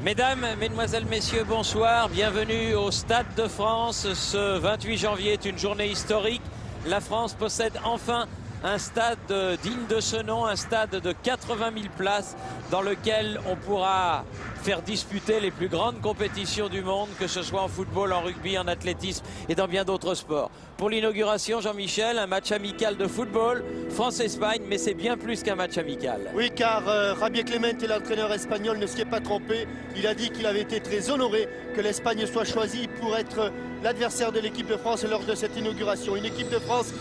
Mesdames, Mesdemoiselles, Messieurs, bonsoir. Bienvenue au Stade de France. Ce 28 janvier est une journée historique. La France possède enfin un stade digne de ce nom, un stade de 80 000 places dans lequel on pourra faire disputer les plus grandes compétitions du monde, que ce soit en football, en rugby, en athlétisme et dans bien d'autres sports. Pour l'inauguration, Jean-Michel, un match amical de football, France-Espagne, mais c'est bien plus qu'un match amical. Oui, car Javier Clemente, l'entraîneur espagnol, ne s'y est pas trompé. Il a dit qu'il avait été très honoré que l'Espagne soit choisie pour être l'adversaire de l'équipe de France lors de cette inauguration. Une équipe de France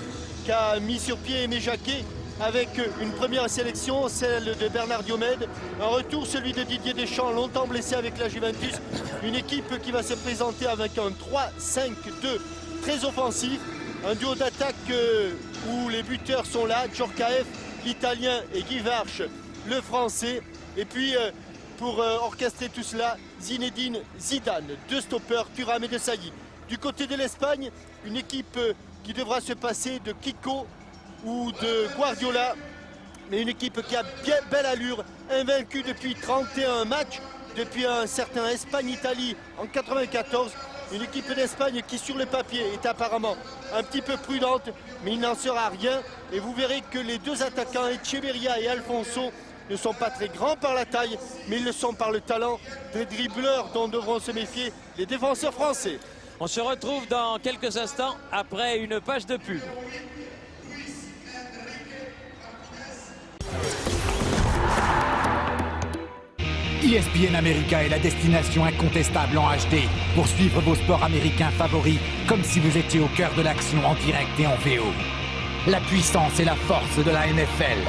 qui a mis sur pied Aimé Jacquet avec une première sélection, celle de Bernard Diomède. Un retour, celui de Didier Deschamps, longtemps blessé avec la Juventus. Une équipe qui va se présenter avec un 3-5-2 très offensif. Un duo d'attaque où les buteurs sont là, Djorkaeff, l'Italien, et Guy Varche, le Français. Et puis, pour orchestrer tout cela, Zinedine Zidane, deux stoppeurs, Thuram et De Sailly. Du côté de l'Espagne, une équipe qui devra se passer de Kiko ou de Guardiola, mais une équipe qui a bien belle allure, invaincue depuis 31 matchs, depuis un certain Espagne-Italie en 94. Une équipe d'Espagne qui sur le papier est apparemment un petit peu prudente, mais il n'en sera rien. Et vous verrez que les deux attaquants, Echeverria et Alfonso, ne sont pas très grands par la taille, mais ils le sont par le talent des dribbleurs dont devront se méfier les défenseurs français. On se retrouve dans quelques instants après une page de pub. ESPN America est la destination incontestable en HD pour suivre vos sports américains favoris comme si vous étiez au cœur de l'action en direct et en VO. La puissance et la force de la NFL.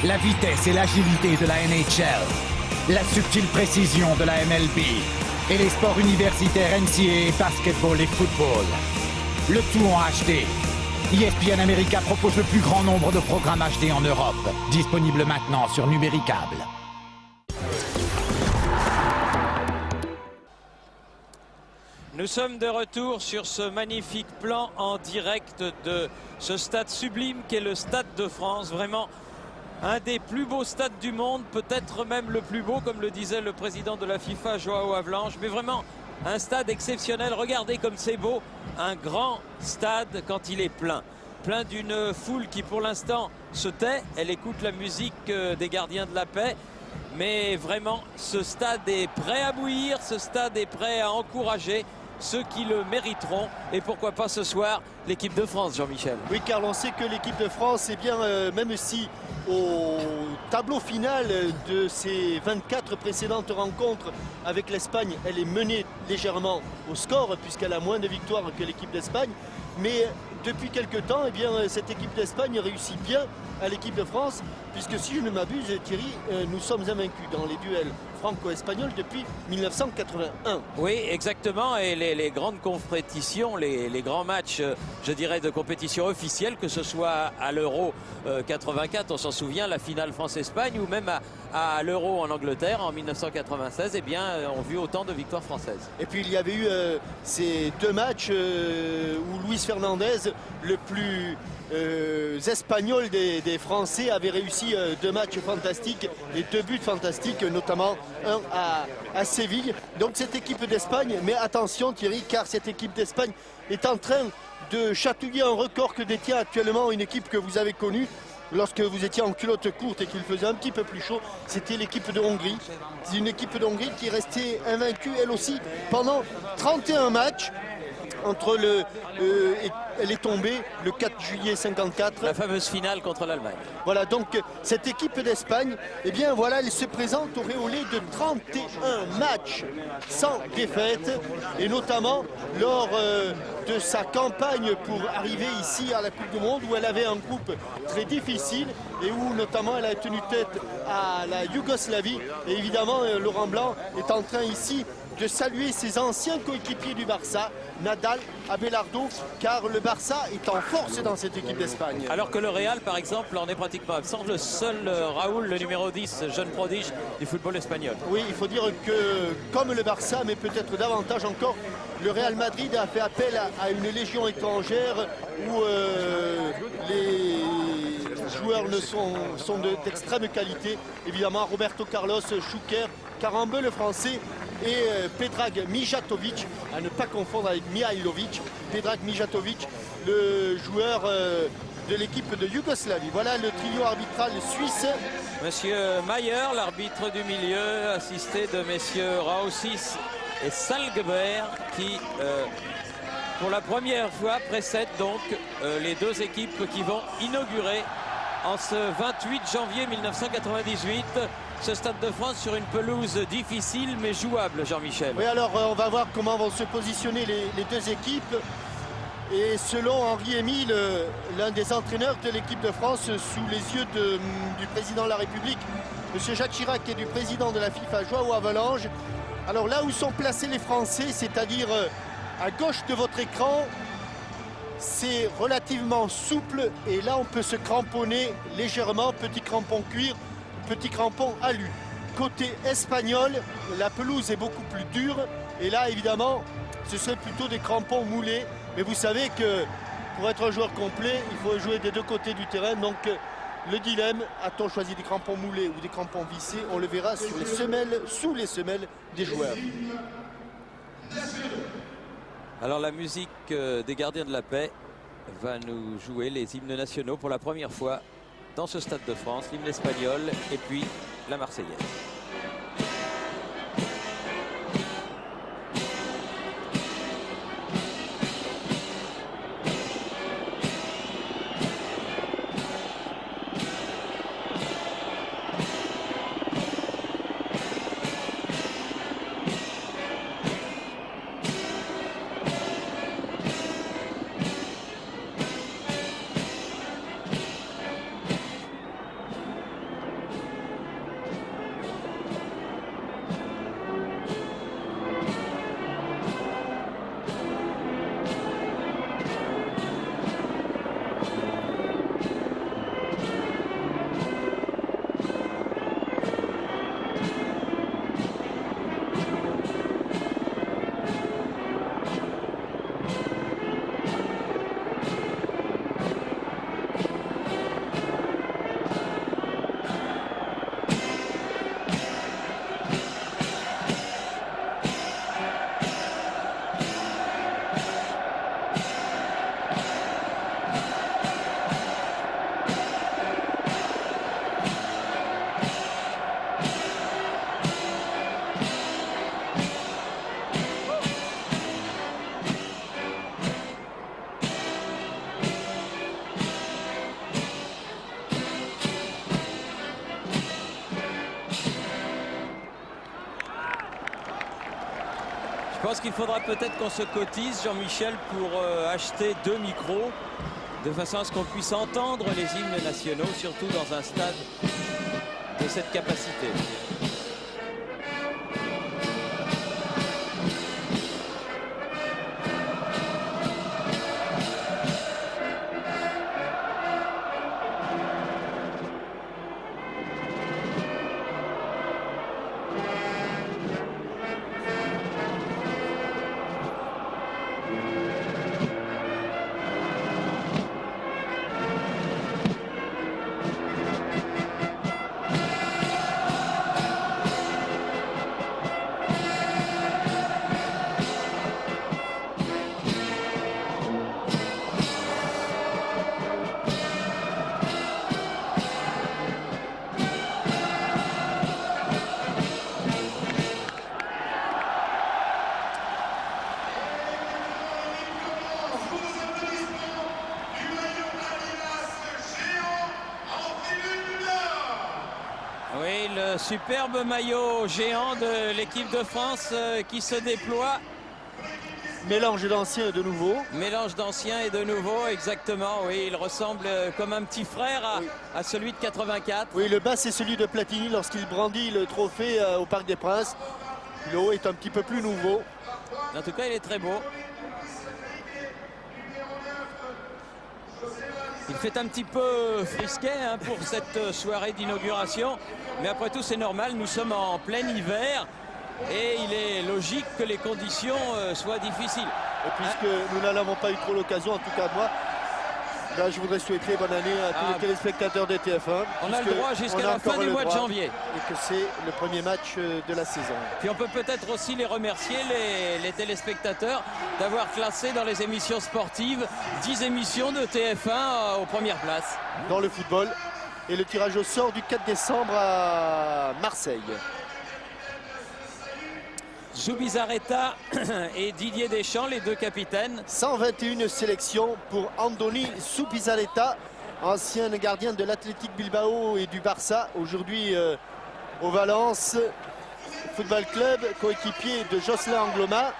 La vitesse et l'agilité de la NHL. La subtile précision de la MLB. Et les sports universitaires NCAA, basketball et football. Le tout en HD. ESPN America propose le plus grand nombre de programmes HD en Europe. Disponible maintenant sur Numéricable. Nous sommes de retour sur ce magnifique plan en direct de ce stade sublime qu'est le Stade de France. Vraiment un des plus beaux stades du monde, peut-être même le plus beau, comme le disait le président de la FIFA, Joao Havelange. Mais vraiment un stade exceptionnel. Regardez comme c'est beau. Un grand stade quand il est plein. Plein d'une foule qui pour l'instant se tait. Elle écoute la musique des gardiens de la paix. Mais vraiment, ce stade est prêt à bouillir. Ce stade est prêt à encourager ceux qui le mériteront, et pourquoi pas ce soir l'équipe de France, Jean-Michel. Oui, car on sait que l'équipe de France, eh bien, même si au tableau final de ces 24 précédentes rencontres avec l'Espagne, elle est menée légèrement au score, puisqu'elle a moins de victoires que l'équipe d'Espagne, mais depuis quelques temps, eh bien, cette équipe d'Espagne réussit bien à l'équipe de France, puisque si je ne m'abuse, Thierry, nous sommes invaincus dans les duels franco-espagnols depuis 1981. Oui, exactement, et les grandes compétitions, les grands matchs, je dirais, de compétition officielle, que ce soit à l'Euro 84, on s'en souvient, la finale France-Espagne, ou même à l'Euro en Angleterre en 1996, eh bien, ont vu autant de victoires françaises. Et puis il y avait eu ces deux matchs où Luis Fernandez, le plus espagnol des Français, avait réussi deux matchs fantastiques et deux buts fantastiques, notamment un à Séville. Donc cette équipe d'Espagne, mais attention Thierry, car cette équipe d'Espagne est en train de chatouiller un record que détient actuellement une équipe que vous avez connue lorsque vous étiez en culotte courte et qu'il faisait un petit peu plus chaud. C'était l'équipe de Hongrie. C'est une équipe de Hongrie qui est restée invaincue elle aussi pendant 31 matchs. Elle est tombée le 4 juillet 54. La fameuse finale contre l'Allemagne. Voilà, donc cette équipe d'Espagne, eh bien voilà, elle se présente auréolée de 31 matchs sans défaite, et notamment lors de sa campagne pour arriver ici à la Coupe du Monde, où elle avait un groupe très difficile et où notamment elle a tenu tête à la Yougoslavie. Et évidemment, Laurent Blanc est en train ici de saluer ses anciens coéquipiers du Barça, Nadal, Abelardo, car le Barça est en force dans cette équipe d'Espagne. Alors que le Real, par exemple, en est pratiquement absent. Le seul Raoul, le numéro 10, jeune prodige du football espagnol. Oui, il faut dire que, comme le Barça, mais peut-être davantage encore, le Real Madrid a fait appel à une légion étrangère où les joueurs sont d'extrême qualité. Évidemment, Roberto Carlos, Schuker, Karambeu le français et Predrag Mijatovic, à ne pas confondre avec Mihailovic. Predrag Mijatovic, le joueur de l'équipe de Yougoslavie. Voilà le trio arbitral suisse. Monsieur Mayer, l'arbitre du milieu, assisté de messieurs Raussis et Salgeberg, qui pour la première fois précèdent donc les deux équipes qui vont inaugurer en ce 28 janvier 1998 ce Stade de France sur une pelouse difficile mais jouable, Jean-Michel. Oui, alors on va voir comment vont se positionner les deux équipes. Et selon Henri Émile, l'un des entraîneurs de l'équipe de France, sous les yeux du président de la République, M. Jacques Chirac, et du président de la FIFA, Joao Avalanche. Alors là où sont placés les Français, c'est-à-dire à gauche de votre écran, c'est relativement souple et là on peut se cramponner légèrement, petit crampon cuir, petit crampon alu. Côté espagnol, la pelouse est beaucoup plus dure et là évidemment ce serait plutôt des crampons moulés. Mais vous savez que pour être un joueur complet, il faut jouer des deux côtés du terrain. Donc le dilemme, a-t-on choisi des crampons moulés ou des crampons vissés? On le verra sur les semelles, sous les semelles des joueurs. Alors la musique des gardiens de la paix va nous jouer les hymnes nationaux pour la première fois dans ce Stade de France, l'hymne espagnol et puis la Marseillaise. Je pense qu'il faudra peut-être qu'on se cotise, Jean-Michel, pour acheter 2 micros, de façon à ce qu'on puisse entendre les hymnes nationaux, surtout dans un stade de cette capacité. Oui, le superbe maillot géant de l'équipe de France qui se déploie. Mélange d'anciens et de nouveaux. Mélange d'anciens et de nouveaux, exactement. Oui, il ressemble comme un petit frère à celui de 84. Oui, le bas, c'est celui de Platini lorsqu'il brandit le trophée au Parc des Princes. Le haut est un petit peu plus nouveau. En tout cas, il est très beau. Il fait un petit peu frisquet pour cette soirée d'inauguration. Mais après tout, c'est normal, nous sommes en plein hiver. Et il est logique que les conditions soient difficiles. Et puisque nous n'en avons pas eu trop l'occasion, en tout cas moi, Là, je voudrais souhaiter bonne année à tous les téléspectateurs des TF1. On a le droit jusqu'à la fin du mois de janvier. Et que c'est le premier match de la saison. Puis on peut peut-être aussi les remercier, les téléspectateurs, d'avoir classé dans les émissions sportives 10 émissions de TF1 aux premières places. Dans le football. Et le tirage au sort du 4 décembre à Marseille. Zubizarreta et Didier Deschamps, les deux capitaines. 121 sélections pour Andoni Zubizarreta, ancien gardien de l'Athletic Bilbao et du Barça, aujourd'hui au Valence Football Club, coéquipier de Jocelyn Angloma.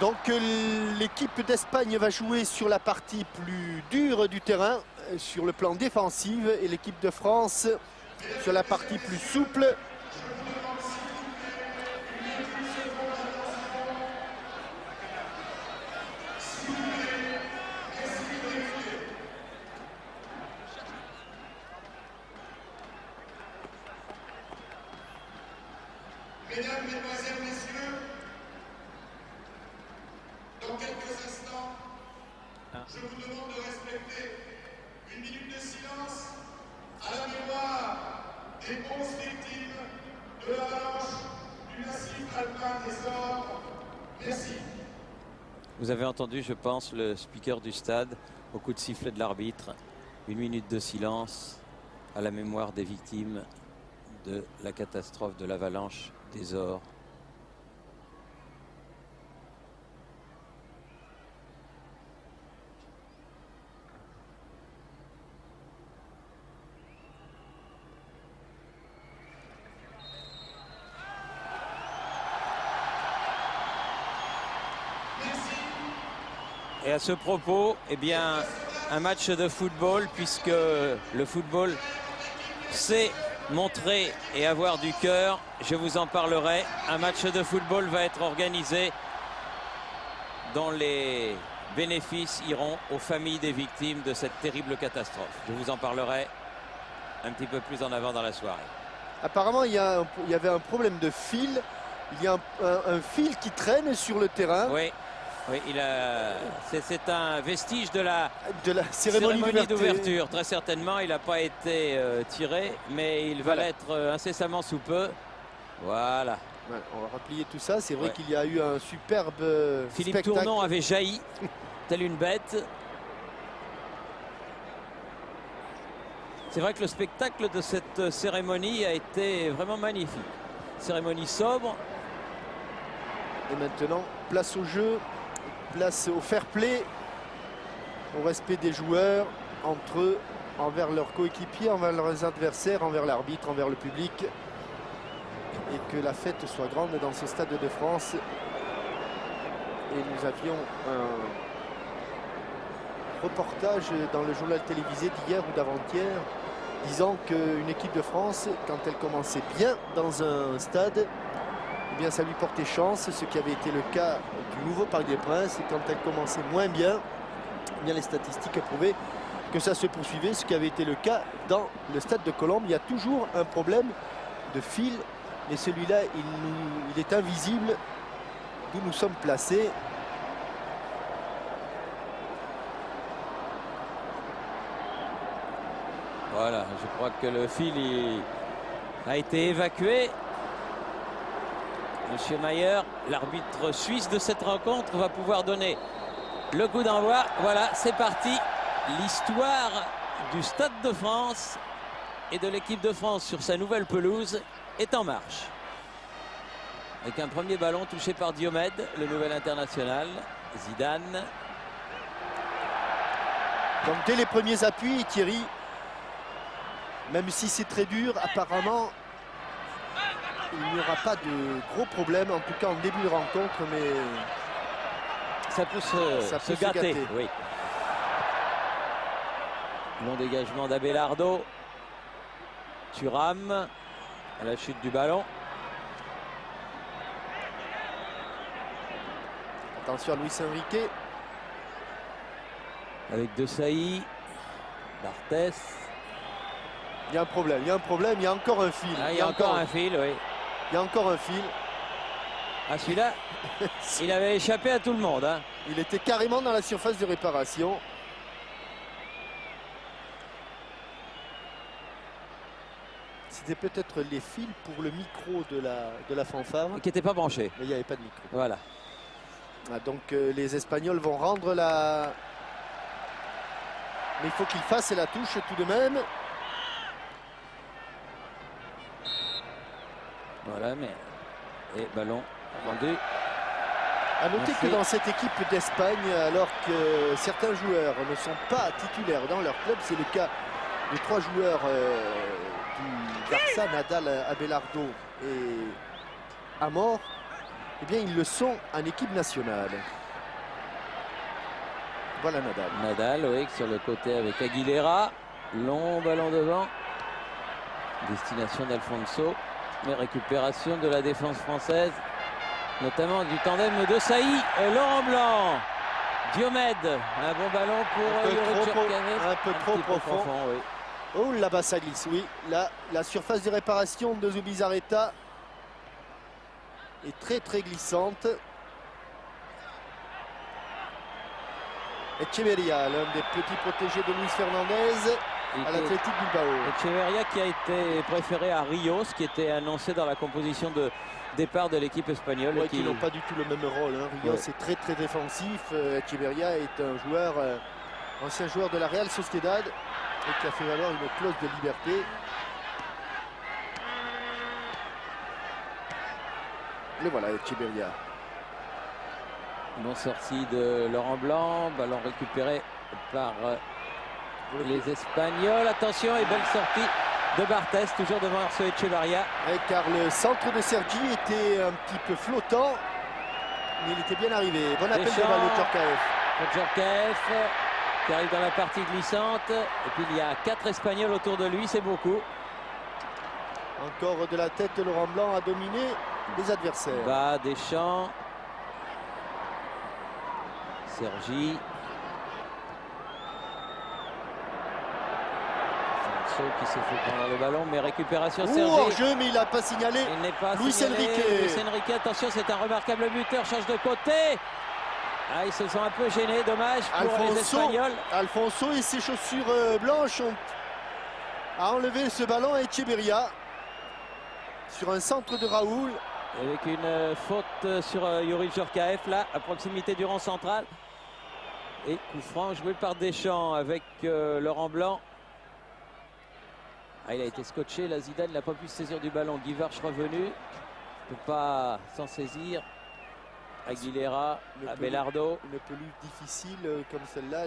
Donc l'équipe d'Espagne va jouer sur la partie plus dure du terrain, sur le plan défensif, et l'équipe de France sur la partie plus souple. Mesdames, Mesdemoiselles, Messieurs, dans quelques instants, je vous demande de respecter une minute de silence à la mémoire des 11 victimes de l'avalanche du massif alpin des Ors. Merci. Vous avez entendu, je pense, le speaker du stade au coup de sifflet de l'arbitre. Une minute de silence à la mémoire des victimes de la catastrophe de l'avalanche des Ors. Et à ce propos, eh bien, un match de football, puisque le football c'est montrer et avoir du cœur, je vous en parlerai. Un match de football va être organisé dont les bénéfices iront aux familles des victimes de cette terrible catastrophe. Je vous en parlerai un petit peu plus en avant dans la soirée. Apparemment, il y avait un problème de fil. Il y a un fil qui traîne sur le terrain. Oui. Oui, c'est un vestige de la cérémonie d'ouverture. Très certainement, il n'a pas été tiré, mais il va l'être incessamment sous peu. Voilà. Ouais, on va replier tout ça. C'est vrai qu'il y a eu un superbe Philippe spectacle. Tournon avait jailli, tel une bête. C'est vrai que le spectacle de cette cérémonie a été vraiment magnifique. Cérémonie sobre. Et maintenant, place au jeu. Place au fair play, au respect des joueurs entre eux, envers leurs coéquipiers, envers leurs adversaires, envers l'arbitre, envers le public. Et que la fête soit grande dans ce stade de France. Et nous avions un reportage dans le journal télévisé d'hier ou d'avant-hier disant qu'une équipe de France, quand elle commençait bien dans un stade, eh bien, ça lui portait chance, ce qui avait été le cas du nouveau Parc des Princes. Et quand elle commençait moins bien, eh bien, les statistiques prouvaient que ça se poursuivait, ce qui avait été le cas dans le stade de Colombes. Il y a toujours un problème de fil, mais celui-là, il est invisible d'où nous sommes placés. Voilà, je crois que le fil a été évacué. Monsieur Mayer, l'arbitre suisse de cette rencontre, va pouvoir donner le coup d'envoi. Voilà, c'est parti. L'histoire du Stade de France et de l'équipe de France sur sa nouvelle pelouse est en marche. Avec un premier ballon touché par Diomède, le nouvel international. Zidane. Donc dès les premiers appuis, Thierry, même si c'est très dur, apparemment, il n'y aura pas de gros problèmes, en tout cas en début de rencontre, mais ça peut se gâter. Oui. Long dégagement d'Abelardo. Thuram à la chute du ballon. Attention à Luis Enrique. Avec De Sailly, Barthès. Il y a un problème, il y a un problème, il y a encore un fil. Ah, il y a encore un fil, oui. Il y a encore un fil. Ah, celui-là, il avait échappé à tout le monde. Hein. Il était carrément dans la surface de réparation. c'était peut-être les fils pour le micro de la fanfare. Qui n'était pas branché. Mais il n'y avait pas de micro. Voilà. Ah, donc les Espagnols vont rendre la... Mais il faut qu'ils fassent la touche tout de même. Voilà, mais... Et ballon rendu. À noter Merci. que dans cette équipe d'Espagne, alors que certains joueurs ne sont pas titulaires dans leur club, c'est le cas de 3 joueurs du Barça, Nadal, Abelardo et Amor, eh bien ils le sont en équipe nationale. Voilà Nadal. Nadal, oui, sur le côté avec Aguilera. Long ballon devant. Destination d'Alfonso. Mais récupération de la défense française. Notamment du tandem de Saï. Laurent Blanc. Diomède. Un bon ballon pour Yuri Djurkaeff. Un peu trop profond. Oui. Oh là-bas ça glisse, oui. Là, la surface de réparation de Zubizarreta est très glissante. Echeverria, l'un des petits protégés de Luis Fernandez à l'Athletic Bilbao. Echeverria qui a été préféré à Rios, qui était annoncé dans la composition de départ de l'équipe espagnole. Ouais, qui n'ont pas du tout le même rôle. Hein. Rios est très défensif. Echeverria est un joueur, ancien joueur de la Real Sociedad et qui a fait valoir une clause de liberté. Le voilà, Echeverria. Bon sortie de Laurent Blanc, ballon récupéré par les Espagnols. Attention et belle sortie de Barthez, toujours devant Arce Echeverria. Car le centre de Sergi était un petit peu flottant, mais il était bien arrivé. Bon appel de balle de Djurkaeff. Pour Djurkaeff, qui arrive dans la partie glissante. Et puis il y a 4 Espagnols autour de lui, c'est beaucoup. Encore de la tête de Laurent Blanc à dominer les adversaires. Bas Deschamps. Sergi. Alfonso qui se fait prendre le ballon, mais récupération Sergi. Hors-jeu, mais il n'a pas signalé. Il n'est pas Luis signalé. Enrique. Luis Enrique, attention, c'est un remarquable buteur, change de côté. Ah, ils se sont un peu gênés, dommage pour les Espagnols. Alfonso et ses chaussures blanches a enlevé ce ballon à Echeverria sur un centre de Raoul. Avec une faute sur Yuri Djurkaeff, là, à proximité du rang central. Et coup franc joué par Deschamps avec Laurent Blanc. Ah, il a été scotché, là, Zidane n'a pas pu se saisir du ballon. Guivarch revenu, ne peut pas s'en saisir. Aguilera, Abelardo. Une pelouse difficile comme celle-là,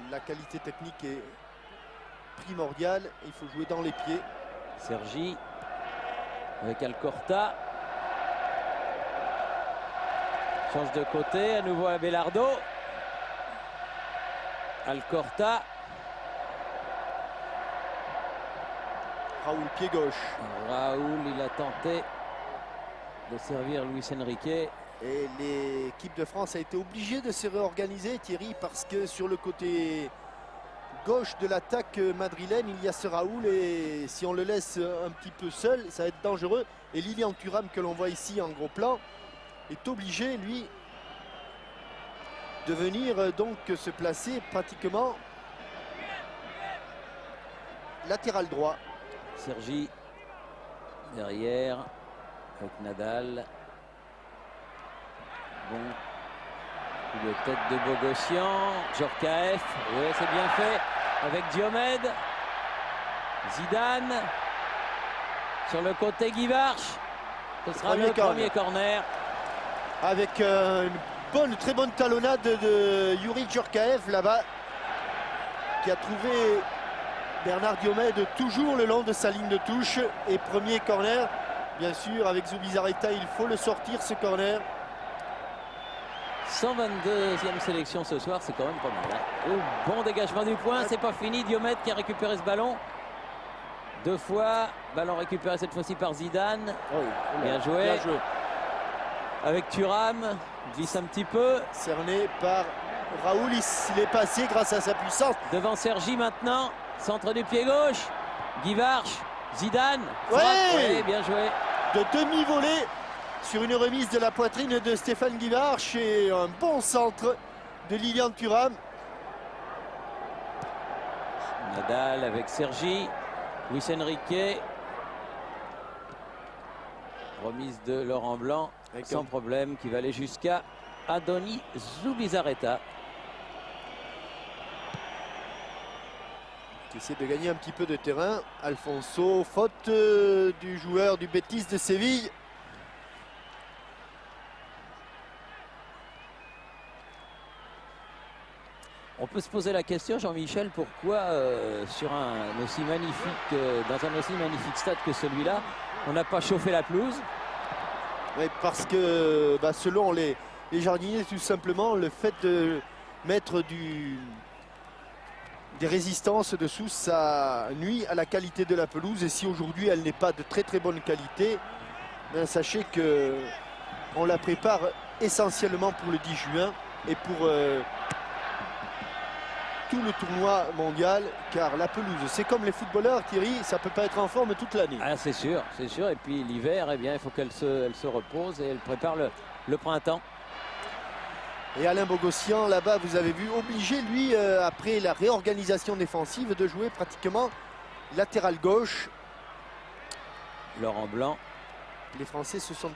la qualité technique est primordiale. Il faut jouer dans les pieds. Sergi avec Alcorta. Change de côté, à nouveau Abelardo. Alcorta. Raoul, pied gauche. Raoul, il a tenté de servir Luis Enrique. Et l'équipe de France a été obligée de se réorganiser, Thierry, parce que sur le côté gauche de l'attaque madrilène, il y a ce Raoul, et si on le laisse un petit peu seul, ça va être dangereux. Et Lilian Thuram, que l'on voit ici en gros plan, est obligé, lui, de venir donc se placer pratiquement latéral droit. Sergi derrière avec Nadal. Bon coup de tête de Bogossian. Djurkaeff, oui, c'est bien fait avec Diomède. Zidane sur le côté, Guivarch. Ce sera le premier corner. Avec une très bonne talonnade de Yuri Djurkaeff là-bas, qui a trouvé Bernard Diomède toujours le long de sa ligne de touche. Et premier corner, bien sûr, avec Zubizarreta, il faut le sortir, ce corner. 122e sélection ce soir, c'est quand même pas mal. Hein. Oh, bon dégagement du point, c'est pas fini. Diomède qui a récupéré ce ballon. 2 fois, ballon récupéré cette fois-ci par Zidane. Oh, bien joué. Bien joué. Avec Thuram, glisse un petit peu. Cerné par Raoul, il est passé grâce à sa puissance. Devant Sergi maintenant, centre du pied gauche. Guivarch, Zidane. Ouais, bien joué. De demi-volée sur une remise de la poitrine de Stéphane Guivarch et un bon centre de Lilian Thuram. Nadal avec Sergi, Luis Enrique. Remise de Laurent Blanc, sans problème, qui va aller jusqu'à Adonis Zubizarreta. Qui essaie de gagner un petit peu de terrain. Alfonso, faute du joueur du Betis de Séville. On peut se poser la question, Jean-Michel, pourquoi sur un aussi magnifique, dans un aussi magnifique stade que celui-là, on n'a pas chauffé la pelouse? Oui, parce que selon les jardiniers, tout simplement, le fait de mettre des résistances dessous, ça nuit à la qualité de la pelouse. Et si aujourd'hui elle n'est pas de très très bonne qualité, sachez que on la prépare essentiellement pour le 10 juin et pour tout le tournoi mondial, car la pelouse, c'est comme les footballeurs, Thierry, ça peut pas être en forme toute l'année. Ah, c'est sûr, c'est sûr. Et puis l'hiver, eh bien, il faut qu'elle se repose et elle prépare le printemps. Et Alain Bogossian, là-bas, vous avez vu, obligé, lui, après la réorganisation défensive, de jouer pratiquement latéral gauche. Laurent Blanc. Les Français se sont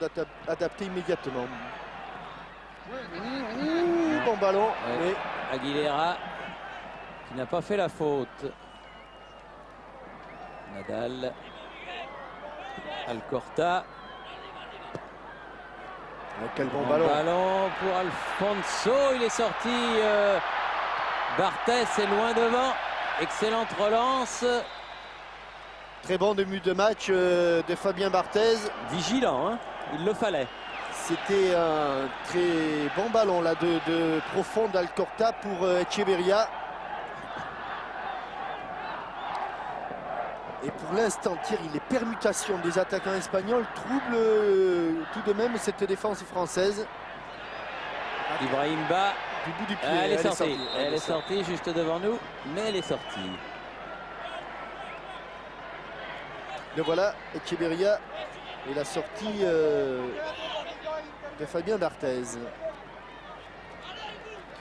adaptés immédiatement. Bon ballon. Ouais. Mais... Aguilera, qui n'a pas fait la faute. Nadal. Alcorta. Quel bon ballon. Pour Alfonso, il est sorti. Barthez est loin devant. Excellente relance. Très bon début de match de Fabien Barthez. Vigilant, hein, il le fallait. C'était un très bon ballon là de profond d'Alcorta pour Echeverria. Et pour l'instant, Thierry, les permutations des attaquants espagnols troublent tout de même cette défense française. Ibrahim Ba. Du bout du pied. Elle est sortie. Elle est sortie juste devant nous, mais elle est sortie. Le voilà, Echeverria et la sortie de Fabien Barthez.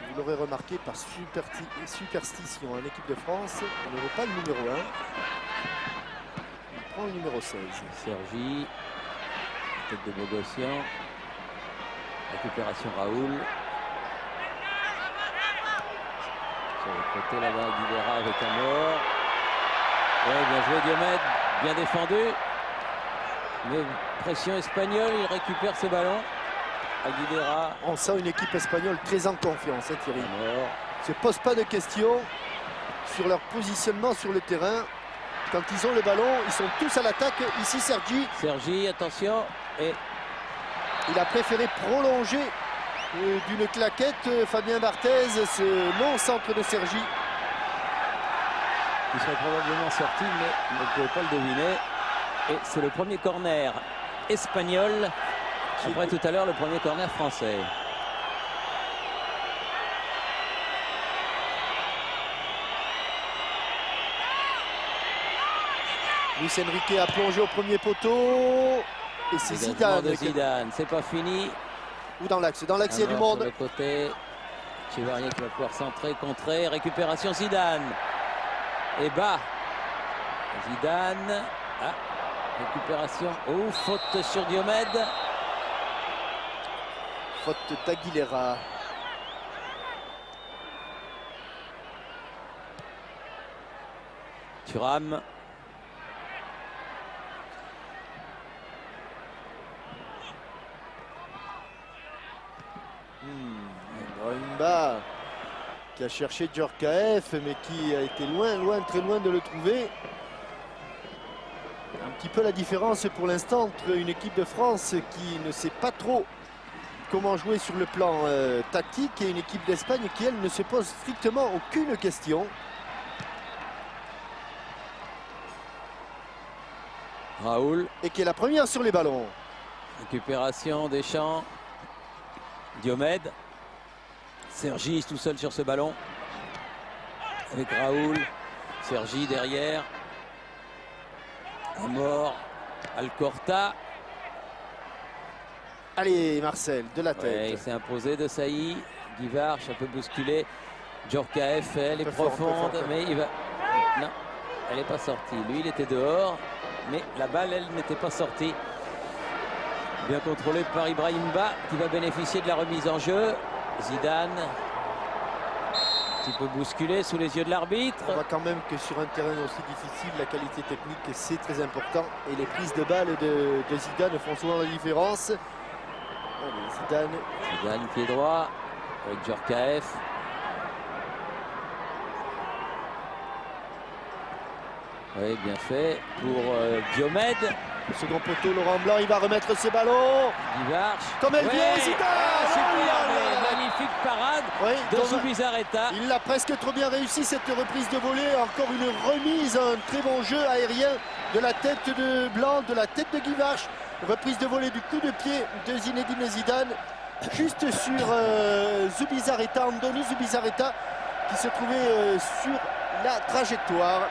Vous l'aurez remarqué, par superstition en équipe de France, on ne veut pas le numéro 1. Il prend le numéro 16. Sergi, tête de Bogossian, récupération Raoul. Sur le côté là-bas, Aguilera avec un mort. Ouais, bien joué Diomède, bien défendu. Mais pression espagnole, il récupère ce ballon. Aguilera. On sent une équipe espagnole très en confiance, hein, Thierry. Ne se pose pas de questions sur leur positionnement sur le terrain. Quand ils ont le ballon, ils sont tous à l'attaque. Ici, Sergi, attention. Et il a préféré prolonger d'une claquette. Fabien Barthez, ce long centre de Sergi. Il serait probablement sorti, mais il ne pouvait pas le deviner. Et c'est le premier corner espagnol. Après tout à l'heure, le premier corner français. Luis Enrique a plongé au premier poteau. Et c'est Zidane. Zidane, c'est pas fini. Ou dans l'axe. Dans l'axe, il y a du monde. Sur le côté, Chevalier qui va pouvoir centrer, contrer. Récupération Zidane. Et bas. Zidane. Ah, récupération. Oh, faute sur Diomède. Faute d'Aguilera. Thuram. Brahimba qui a cherché Djorkaeff mais qui a été loin, très loin de le trouver. Un petit peu la différence pour l'instant entre une équipe de France qui ne sait pas trop comment jouer sur le plan tactique et une équipe d'Espagne qui, elle, ne se pose strictement aucune question. Raoul. Et qui est la première sur les ballons. Récupération Deschamps. Diomède. Sergi tout seul sur ce ballon. Avec Raoul. Sergi derrière. Amor. Alcorta. Allez, Marcel, de la tête. Ouais, il s'est imposé de Sailly. Guivarch un peu bousculé. Djorkaeff, elle est profonde, mais il va... Non, elle n'est pas sortie. Lui, il était dehors, mais la balle, elle n'était pas sortie. Bien contrôlé par Ibrahimba qui va bénéficier de la remise en jeu. Zidane, un petit peu bousculé sous les yeux de l'arbitre. On voit quand même que sur un terrain aussi difficile, la qualité technique, c'est très important. Et les prises de balles de Zidane font souvent la différence. Allez, Zidane, pied droit, avec Djorkaeff. Oui, bien fait pour Diomède. Le second poteau, Laurent Blanc, il va remettre ses ballons. Guivarch. Comme elle vient, Zidane. Super, magnifique parade de Zubizarreta. Il l'a presque trop bien réussi cette reprise de volée. Encore une remise, un très bon jeu aérien de la tête de Blanc, de la tête de Guivarch. Reprise de volée du coup de pied de Zinedine Zidane. Juste sur Zubizarreta, Andoni Zubizarreta, qui se trouvait sur la trajectoire.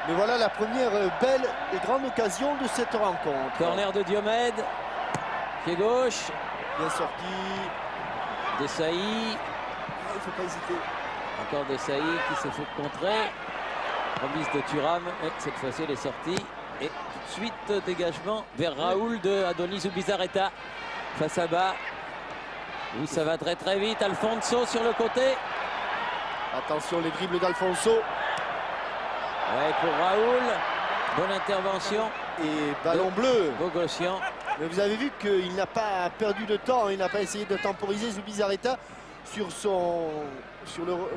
Mais voilà la première belle et grande occasion de cette rencontre. Corner de Diomède, pied gauche. Bien sorti. Desailly. Il ne faut pas hésiter. Encore Desailly qui s'est fait contrer. Remise de Thuram, et cette fois-ci elle est sortie. Et tout de suite dégagement vers Raoul de Andoni Zubizarreta. Face à bas. Oui, ça va très très vite. Alfonso sur le côté. Attention les dribbles d'Alfonso. Ouais, pour Raoul, bonne intervention. Et ballon bleu. Bogossian. Mais vous avez vu qu'il n'a pas perdu de temps, il n'a pas essayé de temporiser Zubizarreta sur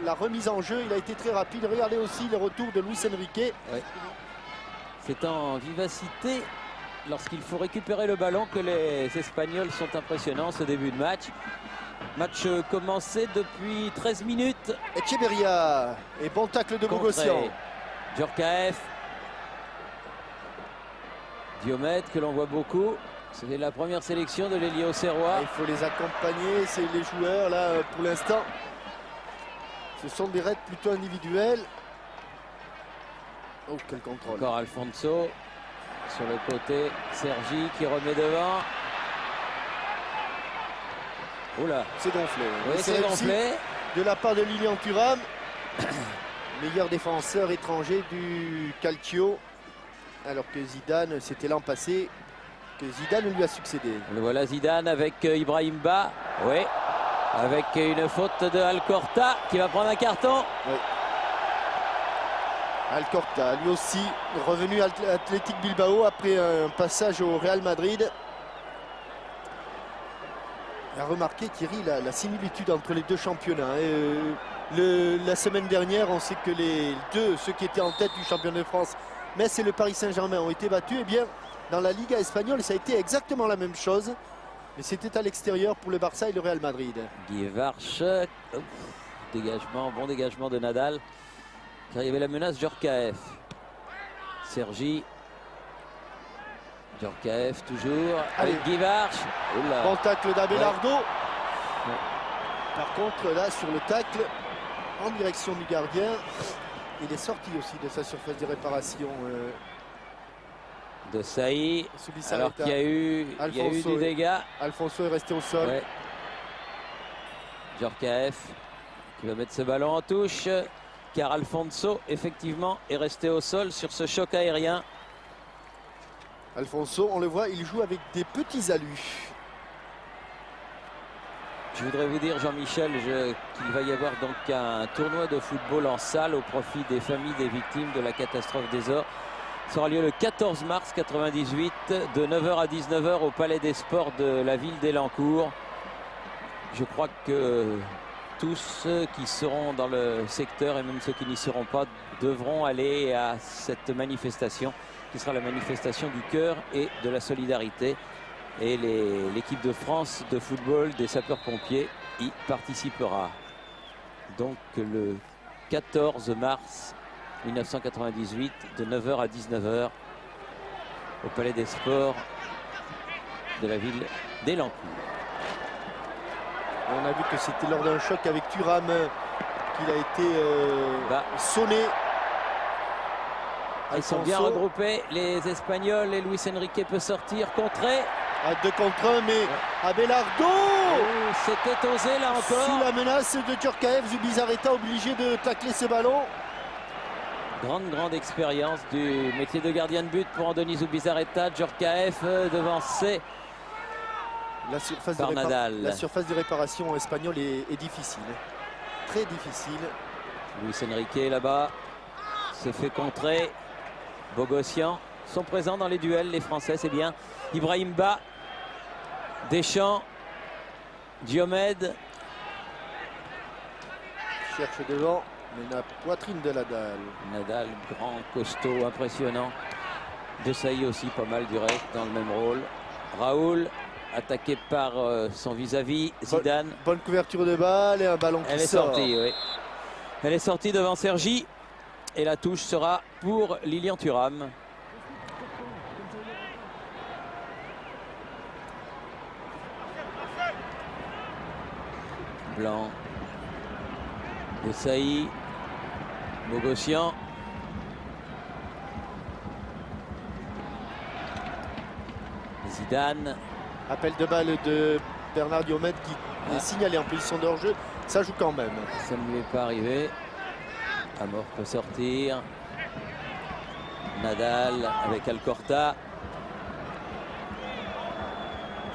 la remise en jeu. Il a été très rapide. Regardez aussi le retour de Luis Enrique. Ouais. C'est en vivacité lorsqu'il faut récupérer le ballon que les Espagnols sont impressionnants ce début de match. Match commencé depuis 13 minutes. Echeverria et bon tacle de Bogossian. Djorkaeff, Diomède que l'on voit beaucoup. C'était la première sélection de l'ailier auxerrois. Il faut les accompagner, c'est les joueurs là pour l'instant. Ce sont des raids plutôt individuels. Oh quel contrôle. Encore Alfonso sur le côté, Sergi qui remet devant. Oula. C'est gonflé. Oui, c'est gonflé. De la part de Lilian Thuram. Meilleur défenseur étranger du Calcio, alors que Zidane, c'était l'an passé que Zidane lui a succédé. Le voilà Zidane avec Ibrahimba, oui, avec une faute de Alcorta qui va prendre un carton. Oui. Alcorta, lui aussi, revenu à Athletic Bilbao après un passage au Real Madrid. Il a remarqué, Thierry, la similitude entre les deux championnats. La semaine dernière, on sait que ceux qui étaient en tête du championnat de France, Metz et le Paris Saint-Germain, ont été battus. Et bien, dans la Liga espagnole, ça a été exactement la même chose. Mais c'était à l'extérieur pour le Barça et le Real Madrid. Guivarch, bon dégagement de Nadal. Car il y avait la menace Djorkaeff. Sergi. Djorkaeff toujours. Avec Guivarch. Bon tacle d'Abelardo. Ouais. Par contre, là, sur le tacle, en direction du gardien, il est sorti aussi de sa surface de réparation. De Saï, alors qu'il y a eu du dégât. Alfonso est resté au sol. Ouais. Djorkaeff qui va mettre ce ballon en touche, car Alfonso, effectivement, est resté au sol sur ce choc aérien. Alfonso, on le voit, il joue avec des petits alus. Je voudrais vous dire, Jean-Michel, qu'il va y avoir donc un tournoi de football en salle au profit des familles des victimes de la catastrophe des Ors. Ça aura lieu le 14 mars 98 de 9h à 19h au Palais des Sports de la ville d'Elancourt. Je crois que tous ceux qui seront dans le secteur et même ceux qui n'y seront pas devront aller à cette manifestation qui sera la manifestation du cœur et de la solidarité. Et l'équipe de France de football des sapeurs-pompiers y participera. Donc le 14 mars 1998 de 9h à 19h au Palais des Sports de la ville d'Elancourt. On a vu que c'était lors d'un choc avec Thuram qu'il a été sonné. Ils sont bien regroupés, les Espagnols, et Luis Enrique peut sortir, contrer. À 2 contre 1, mais Abelardo c'était osé là encore. Sous la menace de Djorkaeff, Zubizarreta obligé de tacler ce ballon. Grande expérience du métier de gardien de but pour Andoni Zubizarreta. Djorkaeff devancé par Nadal. La surface de réparation espagnole est difficile, très difficile. Luis Enrique là-bas se fait contrer. Bogossian sont présents dans les duels, les Français, c'est bien. Ibrahim Ba, Deschamps, Diomède. Cherche devant, mais la poitrine de Nadal. Nadal, grand, costaud, impressionnant. De Sailly aussi, pas mal du reste dans le même rôle. Raoul, attaqué par son vis-à-vis, Zidane. Bonne couverture de balle et un ballon qui sort. Elle est sortie, oui. Elle est sortie devant Sergi. Et la touche sera pour Lilian Thuram. Blanc. De Sailly. Bogossian. Zidane. Appel de balle de Bernard Diomède qui est signalé en position de hors-jeu. Ça joue quand même. Ça ne lui est pas arrivé. Amor peut sortir. Nadal avec Alcorta.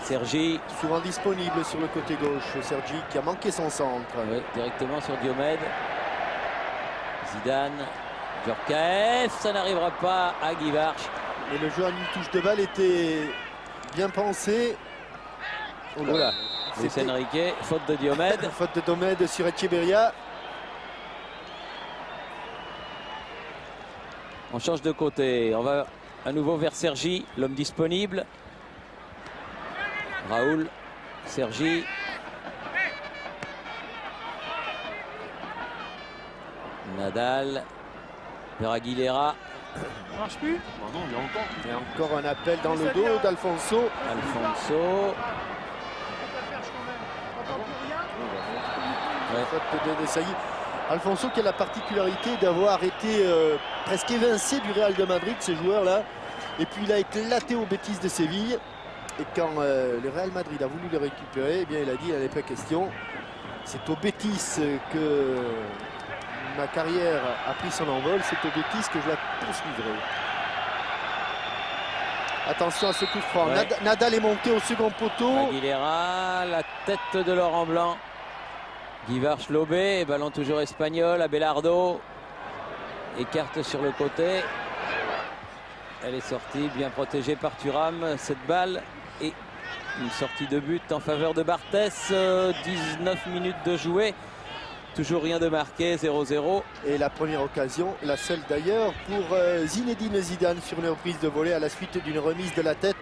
Sergi. Souvent disponible sur le côté gauche. Sergi qui a manqué son centre. Oui, directement sur Diomède. Zidane. Djorkaeff, ça n'arrivera pas à Guivarch. Et le jeu à une touche de balle était bien pensé. Oula, Luis Enrique, faute de Diomède. Faute de Diomède sur Echeverria. On change de côté. On va à nouveau vers Sergi, l'homme disponible. Raoul, Sergi. Nadal. Vers Aguilera. Ça marche plus? Non, il y a encore. Et encore un appel dans le dos d'Alfonso. Alfonso. Ouais. Faute de Sailly. Alfonso qui a la particularité d'avoir été presque évincé du Real de Madrid, ce joueur-là. Et puis il a éclaté aux bêtises de Séville. Et quand le Real Madrid a voulu le récupérer, eh bien, il a dit il n'en est pas question. C'est au Betis que ma carrière a pris son envol. C'est au Betis que je la poursuivrai. Attention à ce coup franc. Ouais. Nadal est monté au second poteau. Aguilera, la tête de Laurent Blanc. Guivarch lobé, ballon toujours espagnol. Abelardo écarte sur le côté. Elle est sortie, bien protégée par Thuram. Cette balle et une sortie de but en faveur de Barthès. 19 minutes de jouer. Toujours rien de marqué, 0-0. Et la première occasion, la seule d'ailleurs, pour Zinedine Zidane sur une reprise de volée à la suite d'une remise de la tête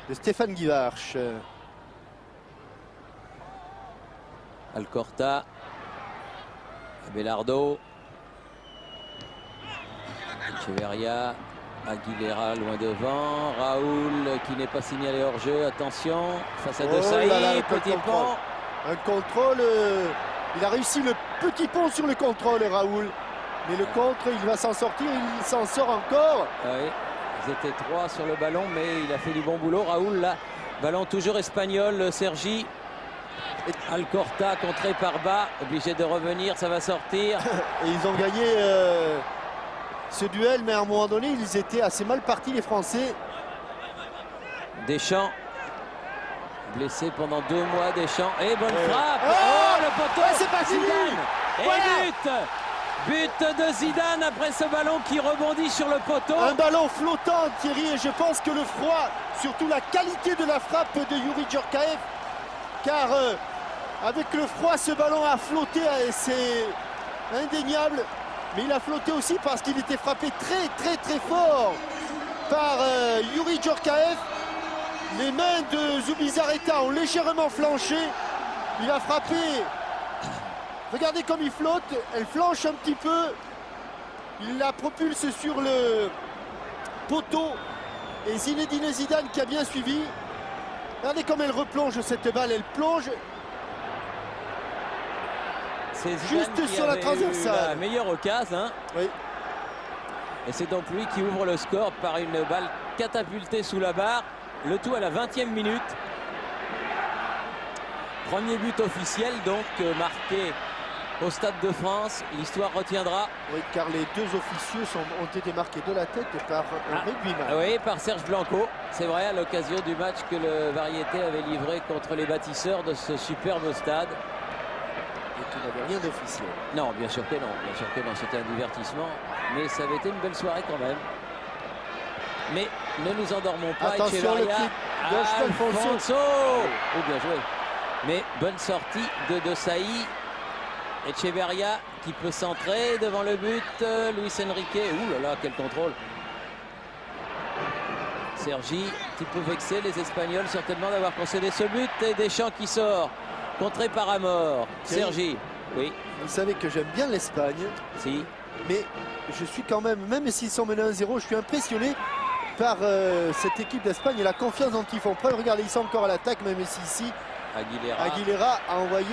de Stéphane Guivarch. Alcorta. Abelardo. Echeverria. Aguilera loin devant. Raoul qui n'est pas signalé hors jeu. Attention, face à De Sailly. Petit pont. Un contrôle. Il a réussi le petit pont sur le contrôle, Raoul. Mais le contre, il va s'en sortir. Il s'en sort encore. Oui, ils étaient trois sur le ballon, mais il a fait du bon boulot. Raoul, là, ballon toujours espagnol. Sergi. Alcorta contré par bas, obligé de revenir, ça va sortir. Et ils ont gagné ce duel, mais à un moment donné, ils étaient assez mal partis, les Français. Deschamps, blessé pendant 2 mois, Deschamps. Et bonne frappe. Oh, le poteau. Ouais, c'est pas fini. Et Voilà. but de Zidane après ce ballon qui rebondit sur le poteau. Un ballon flottant, Thierry, et je pense que le froid, surtout la qualité de la frappe de Youri Djorkaeff, car avec le froid, ce ballon a flotté, et c'est indéniable. Mais il a flotté aussi parce qu'il était frappé très fort par Youri Djorkaeff. Les mains de Zubizarreta ont légèrement flanché. Il a frappé. Regardez comme il flotte. Elle flanche un petit peu. Il la propulse sur le poteau. Et Zinedine Zidane qui a bien suivi. Regardez comme elle replonge cette balle. Elle plonge juste sur la transversale. La meilleure occasion. Hein. Oui. Et c'est donc lui qui ouvre le score par une balle catapultée sous la barre. Le tout à la 20e minute. Premier but officiel donc marqué au Stade de France. L'histoire retiendra. Oui, car les deux officieux ont été marqués de la tête par un rugbyman. Oui, par Serge Blanco. C'est vrai, à l'occasion du match que le Variété avait livré contre les bâtisseurs de ce superbe stade. Et qui n'avait rien d'officiel. Non, bien sûr que non. Bien sûr que non, c'était un divertissement. Mais ça avait été une belle soirée quand même. Mais ne nous endormons pas. Attention, le kick de Alfonso. Oh, bien joué. Mais bonne sortie de Sailly. Echeverria qui peut centrer devant le but. Luis Enrique. Ouh là là, quel contrôle. Sergi, un petit peu vexé, les Espagnols certainement d'avoir concédé ce but. Et Deschamps qui sort. Contré par Amor. Sergi. Oui. Vous savez que j'aime bien l'Espagne. Si. Mais je suis quand même s'ils sont menés 1-0, je suis impressionné par cette équipe d'Espagne et la confiance dont ils font preuve. Regardez, ils sont encore à l'attaque, même si ici Aguilera a envoyé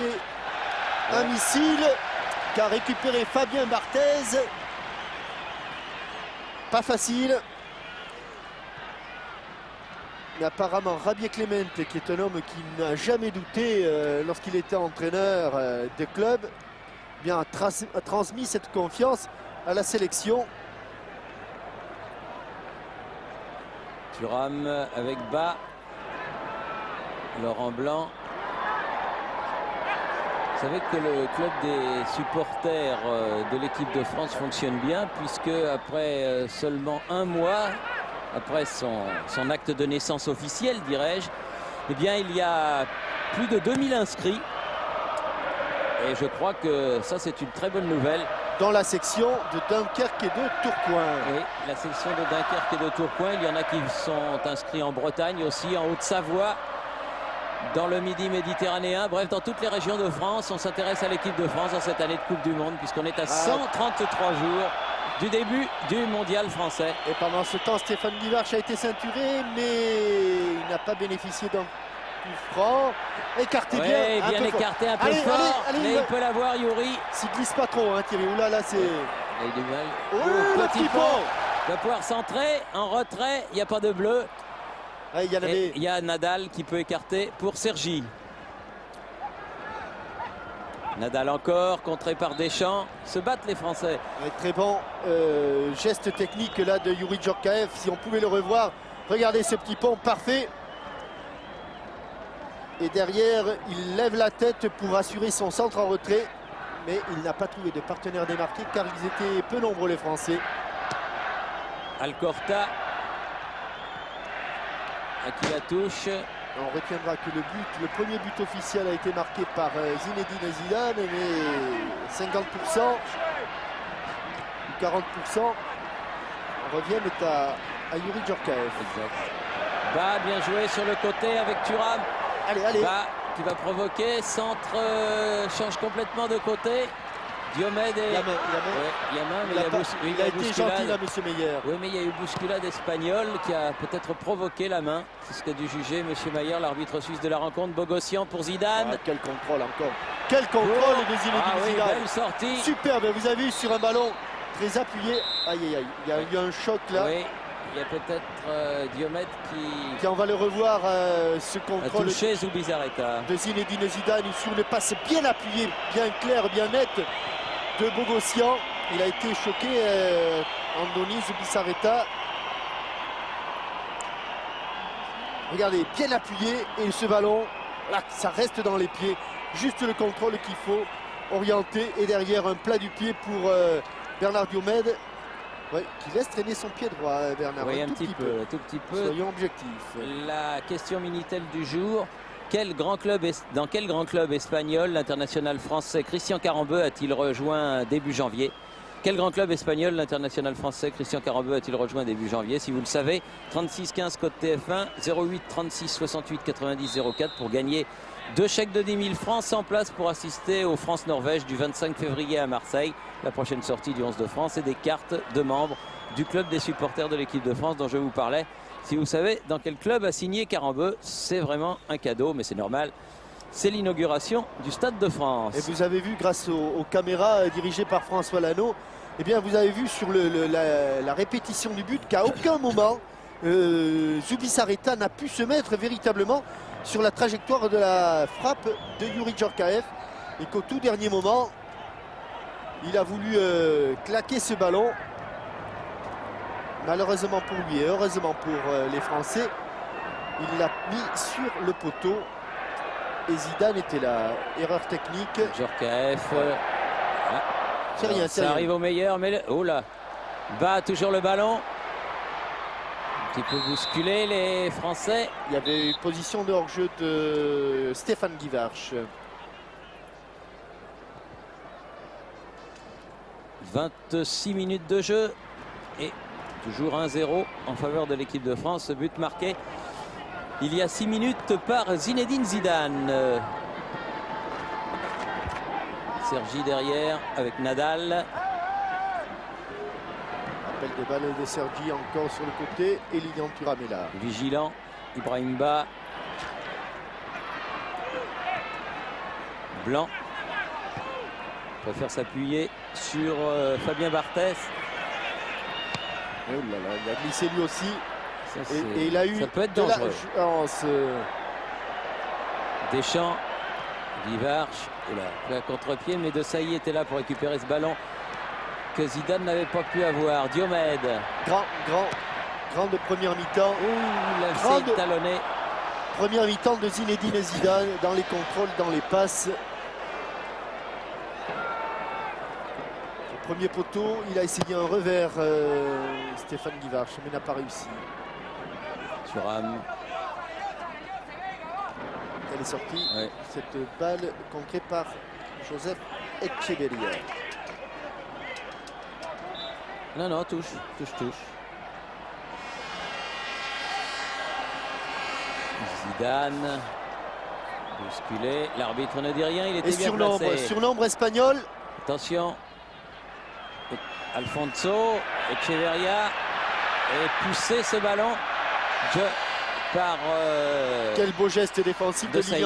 un missile qu'a récupéré Fabien Barthez. Pas facile. Mais apparemment Javier Clemente, qui est un homme qui n'a jamais douté lorsqu'il était entraîneur de club, bien a transmis cette confiance à la sélection. Thuram avec Bas. Laurent Blanc. Vous savez que le club des supporters de l'équipe de France fonctionne bien, puisque après seulement un mois, après son acte de naissance officiel, dirais-je, eh bien il y a plus de 2000 inscrits. Et je crois que ça, c'est une très bonne nouvelle. Dans la section de Dunkerque et de Tourcoing. Oui, la section de Dunkerque et de Tourcoing. Il y en a qui sont inscrits en Bretagne aussi, en Haute-Savoie, dans le Midi méditerranéen. Bref, dans toutes les régions de France, on s'intéresse à l'équipe de France dans cette année de Coupe du Monde, puisqu'on est à 133 jours du début du mondial français. Et pendant ce temps, Stéphane Guivarch a été ceinturé, mais il n'a pas bénéficié d'un coup franc. Écarté bien écarté, un peu fort, mais il peut l'avoir, Youri. S'il glisse pas trop, hein, Thierry. Oula, là, c'est... Il a eu du mal. Oh, le petit pont. Il va pouvoir centrer, en retrait, il n'y a pas de bleu. Ah, il y a Nadal qui peut écarter pour Sergi. Nadal encore, contré par Deschamps. Se battent les Français. Très bon geste technique là de Youri Djorkaeff. Si on pouvait le revoir, regardez ce petit pont parfait. Et derrière, il lève la tête pour assurer son centre en retrait. Mais il n'a pas trouvé de partenaire démarqué car ils étaient peu nombreux les Français. Alcorta à qui la touche. On retiendra que le premier but officiel a été marqué par Zinedine Zidane, mais 50% ou 40% reviennent à Youri Djorkaeff. Exact. Bas, bien joué sur le côté avec Thuram. Allez. Bas qui va provoquer, centre change complètement de côté. Diomède et... Il a été gentil là, monsieur Meyer. Oui, mais il y a eu bousculade espagnole qui a peut-être provoqué la main. C'est ce qu'a dû juger monsieur Meyer, l'arbitre suisse de la rencontre. Bogossian pour Zidane. Ah, quel contrôle encore. Quel contrôle de Zinedine Zidane. Belle sortie. Superbe, vous avez vu sur un ballon très appuyé. Aïe, il y a eu un choc là. Oui, il y a peut-être Diomède qui... on va le revoir, ce contrôle a touché Zubizarreta. De Zinedine Zidane sur une passe bien appuyée, bien claire, bien nette de Bogossian. Il a été choqué, Andoni Zubizarreta. Regardez, bien appuyé, et ce ballon, là, ça reste dans les pieds. Juste le contrôle qu'il faut orienter, et derrière un plat du pied pour Bernard Diomède. Oui, qui laisse traîner son pied droit, Bernard. Oui, un tout petit peu. Soyons objectifs. La question Minitel du jour. Dans quel grand club espagnol l'international français Christian Carambeu a-t-il rejoint début janvier? Quel grand club espagnol l'international français Christian Carambeu a-t-il rejoint début janvier? Si vous le savez, 36 15 code TF1, 08 36 68 90 04 pour gagner 2 chèques de 10 000 francs, 100 places pour assister aux France-Norvège du 25 février à Marseille, la prochaine sortie du 11 de France, et des cartes de membres du club des supporters de l'équipe de France dont je vous parlais. Si vous savez dans quel club a signé Carambeu, c'est vraiment un cadeau, mais c'est normal. C'est l'inauguration du Stade de France. Et vous avez vu, grâce aux caméras dirigées par François Lano, eh bien vous avez vu sur la répétition du but qu'à aucun moment Zubizarreta n'a pu se mettre véritablement sur la trajectoire de la frappe de Youri Djorkaeff, et qu'au tout dernier moment, Il a voulu claquer ce ballon. Malheureusement pour lui et heureusement pour les Français, il l'a mis sur le poteau. Et Zidane était là. Erreur technique. Djorkaeff. C'est rien, c'est Ça rien. arrive au meilleur, mais oh là, bat toujours le ballon. Un petit peu bousculé les Français. Il y avait une position de hors-jeu de Stéphane Guivarch. 26 minutes de jeu et toujours 1-0 en faveur de l'équipe de France. Ce but marqué il y a 6 minutes par Zinedine Zidane. Sergi derrière avec Nadal. Appel de balle de Sergi encore sur le côté. Et Lilian Thuram est là. Vigilant, Ibrahim Ba. Blanc préfère s'appuyer sur Fabien Barthez. Oh là là, il a glissé lui aussi. Ça, Et il a eu ça peut être de la dangereux. chance. Deschamps, Guivarch, la contre-pied, mais De Sailly était là pour récupérer ce ballon que Zidane n'avait pas pu avoir. Diomède. Grande première mi-temps. Ouh, là, Grande- c'est talonné. Première mi-temps de Zinedine Zidane dans les contrôles, dans les passes. Au premier poteau, il a essayé un revers, Stéphane Guivarch, mais n'a pas réussi. Thuram. Elle est sortie, Ouais. cette balle contrée par Joseph Echeverria. Non, touche. Zidane. Bousculé. L'arbitre ne dit rien, il était Et bien placé. surnombre espagnol. Attention. Alfonso. Echeverria. Et pousser ce ballon par Quel beau geste défensif de De Sailly.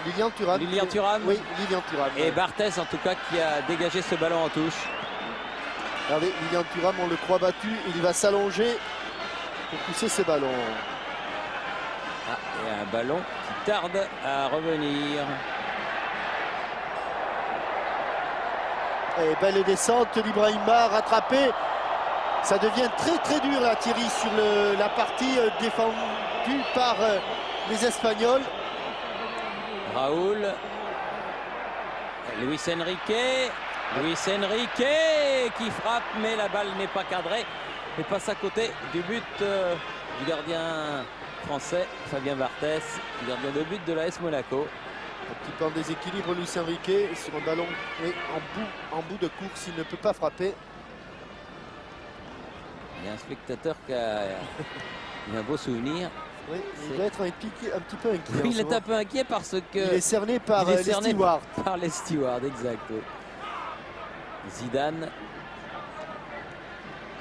Lilian Thuram. Lilian Thuram. Oui, Lilian Thuram. Et Barthez en tout cas qui a dégagé ce ballon en touche. Regardez, Lilian Thuram, on le croit battu. Il va s'allonger pour pousser ce ballon. Et un ballon qui tarde à revenir. Et belle descente d'Ibrahima, rattrapé. Ça devient très dur là, Thierry, sur la partie défendue par les Espagnols. Raoul. Luis Enrique qui frappe, mais la balle n'est pas cadrée et passe à côté du but du gardien français Fabien Barthez, gardien de but de l'AS Monaco. Un petit peu en déséquilibre, Luis Enrique, sur un ballon en bout de course, il ne peut pas frapper. Il y a un spectateur qui a un beau souvenir. Oui, il doit être un petit peu inquiet. Il est un peu inquiet parce que il est cerné par il est les cerné stewards. par les stewards, exact. Oui. Zidane.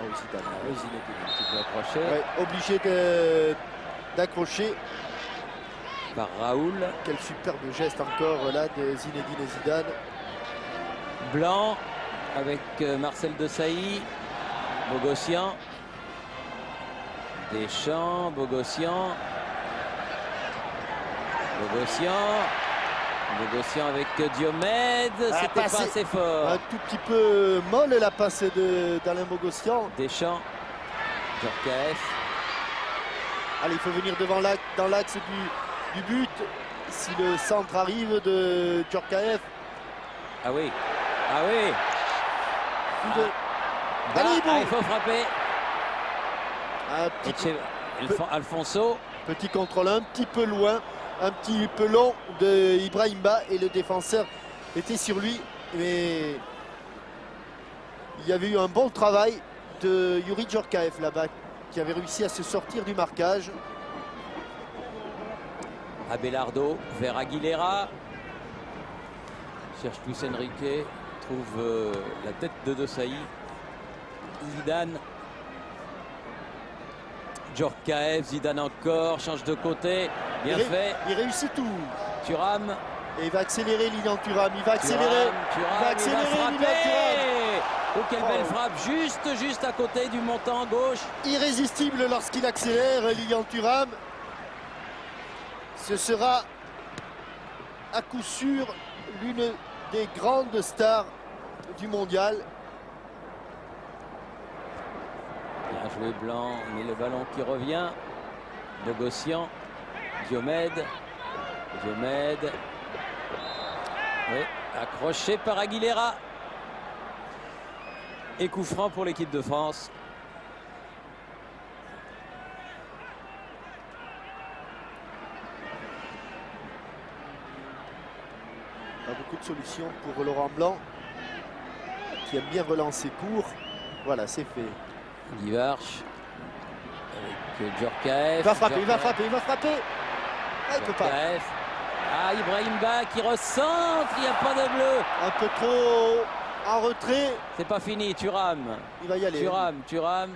Oh, Zidane, Oui, Zinedine, un petit peu accroché ouais, obligé d'accrocher. par Raoul. Quel superbe geste encore là de Zinedine Zidane. Blanc avec Marcel Desailly. Bogossian. Deschamps, Bogossian avec Diomède. C'était pas assez fort. Un tout petit peu molle la passe d'Alain Bogossian. Deschamps, Djorkaeff. Allez, il faut venir dans l'axe du but. Si le centre arrive de Djorkaeff. Ah oui. Allez, Il faut frapper. Un petit, Alfonso. petit contrôle un petit peu loin, un petit peu long de Ibrahima et le défenseur était sur lui. Mais il y avait eu un bon travail de Youri Djorkaeff là-bas qui avait réussi à se sortir du marquage. Abelardo vers Aguilera. Cherche Luis Enrique. Trouve la tête de Desailly. Zidane. Djorkaeff, Zidane encore, change de côté. Bien fait. Il réussit tout. Thuram. Et il va accélérer Lilian Thuram. Il va accélérer. Thuram, il va accélérer frapper. Lilian Thuram. Oh, quelle belle frappe. Juste à côté du montant gauche. Irrésistible lorsqu'il accélère Lilian Thuram. Ce sera à coup sûr l'une des grandes stars du mondial. Bien joué Blanc, mais le ballon qui revient. Bogossian, Diomède. Diomède. Oui, accroché par Aguilera. Et coup franc pour l'équipe de France. Pas beaucoup de solutions pour Laurent Blanc, qui aime bien relancer court. Voilà, c'est fait. Guivarch avec Djorkaeff. Il va frapper, il va frapper, il va frapper. Ah, il peut pas. Djorkaeff. Ah, Ibrahim Ba qui recentre, il n'y a pas de bleu. Un peu trop en retrait. C'est pas fini, Thuram. Il va y aller. Thuram.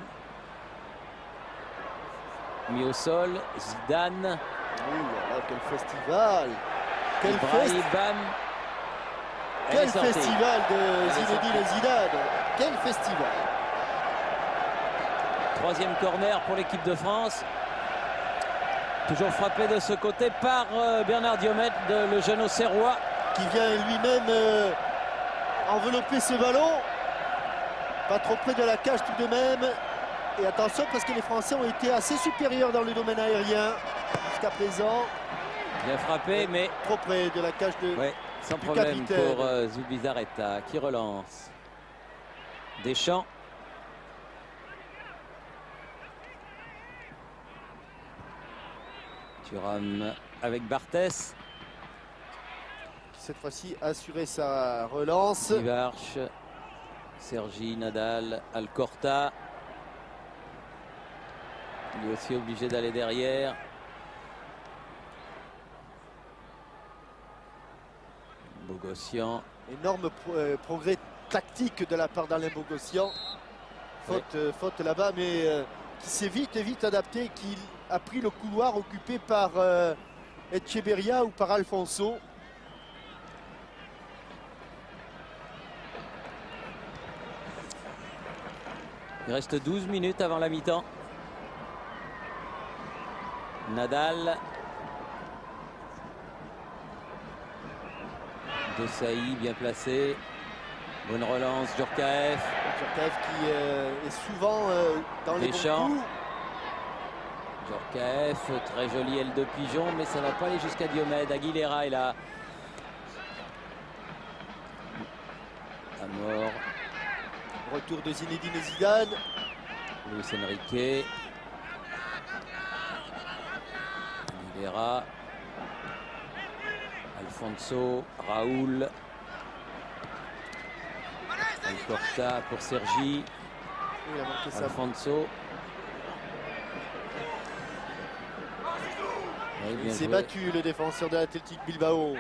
Mis au sol, Zidane. Oui, voilà, quel festival. Quel festival de Zinedine Zidane. Quel festival. Troisième corner pour l'équipe de France. Toujours frappé de ce côté par Bernard Diomède, le jeune Auxerrois. Qui vient lui-même envelopper ce ballon. Pas trop près de la cage tout de même. Et attention parce que les Français ont été assez supérieurs dans le domaine aérien jusqu'à présent. Bien frappé, mais trop près de la cage de sans problème capitaine. Pour Zubizarreta qui relance. Deschamps. Thuram avec Barthès. Cette fois-ci assurer sa relance. Guivarch, Sergi, Nadal, Alcorta. Il est aussi obligé d'aller derrière. Bogossian. Énorme progrès tactique de la part d'Alain Bogossian. Faute là-bas, mais qui s'est vite adapté, qui a pris le couloir occupé par Echeverria ou par Alfonso. Il reste 12 minutes avant la mi-temps. Nadal. Desailly bien placé. Bonne relance, Djorkaeff. Djorkaeff qui est souvent dans les bons coups. Djorkaeff, très jolie aile de pigeon, mais ça ne va pas aller jusqu'à Diomède. Aguilera est là. À mort. Retour de Zinedine Zidane. Luis Enrique. Aguilera. Alfonso, Raoul. Alcorta pour Sergi. Alfonso. Oui, il s'est battu, le défenseur de l'Athletic Bilbao.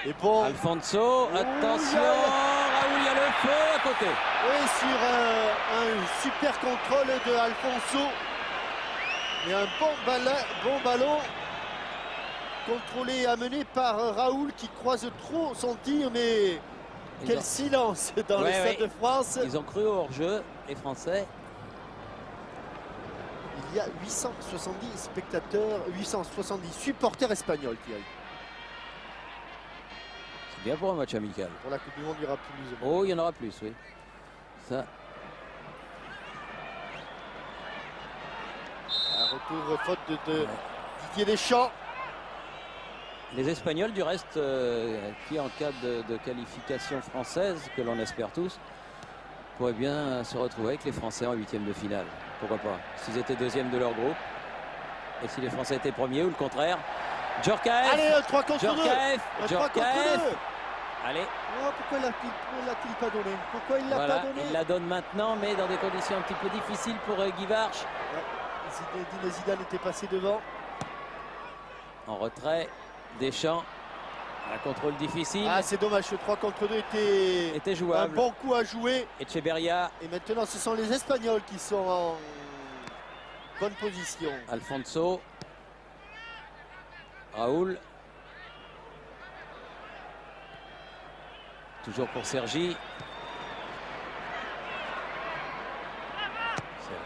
Et bon. Alfonso, attention, Raoul, il y a le feu à côté. Oui, sur un super contrôle de Alfonso. Et un bon ballon. Contrôlé et amené par Raoul qui croise trop son tir, mais quel silence dans le Stade de France. Ils ont cru au hors-jeu, les Français. Il y a 870 spectateurs, 870 supporters espagnols qui arrivent. C'est bien pour un match amical. Pour la Coupe du Monde, il y aura plus. Oh, il y en aura plus, oui. Ça. Un retour faute de Didier Deschamps. Les Espagnols, du reste, qui en cas de qualification française, que l'on espère tous, pourraient bien se retrouver avec les Français en huitième de finale. Pourquoi pas, s'ils étaient deuxièmes de leur groupe. Et si les Français étaient premiers ou le contraire. Djorkaeff. Allez, 3 contre 2. Djorkaeff. Allez. Oh, pourquoi il l'a-t-il pas donné? Pourquoi il l'a pas donné? Il la donne maintenant, mais dans des conditions un petit peu difficiles pour Guivarch. Zinedine Zidane était passé devant. En retrait. Deschamps, un contrôle difficile. Ah, c'est dommage, ce 3 contre 2 était jouable. Un bon coup à jouer. Echeverria. Et maintenant, ce sont les Espagnols qui sont en bonne position. Alfonso. Raoul. Toujours pour Sergi.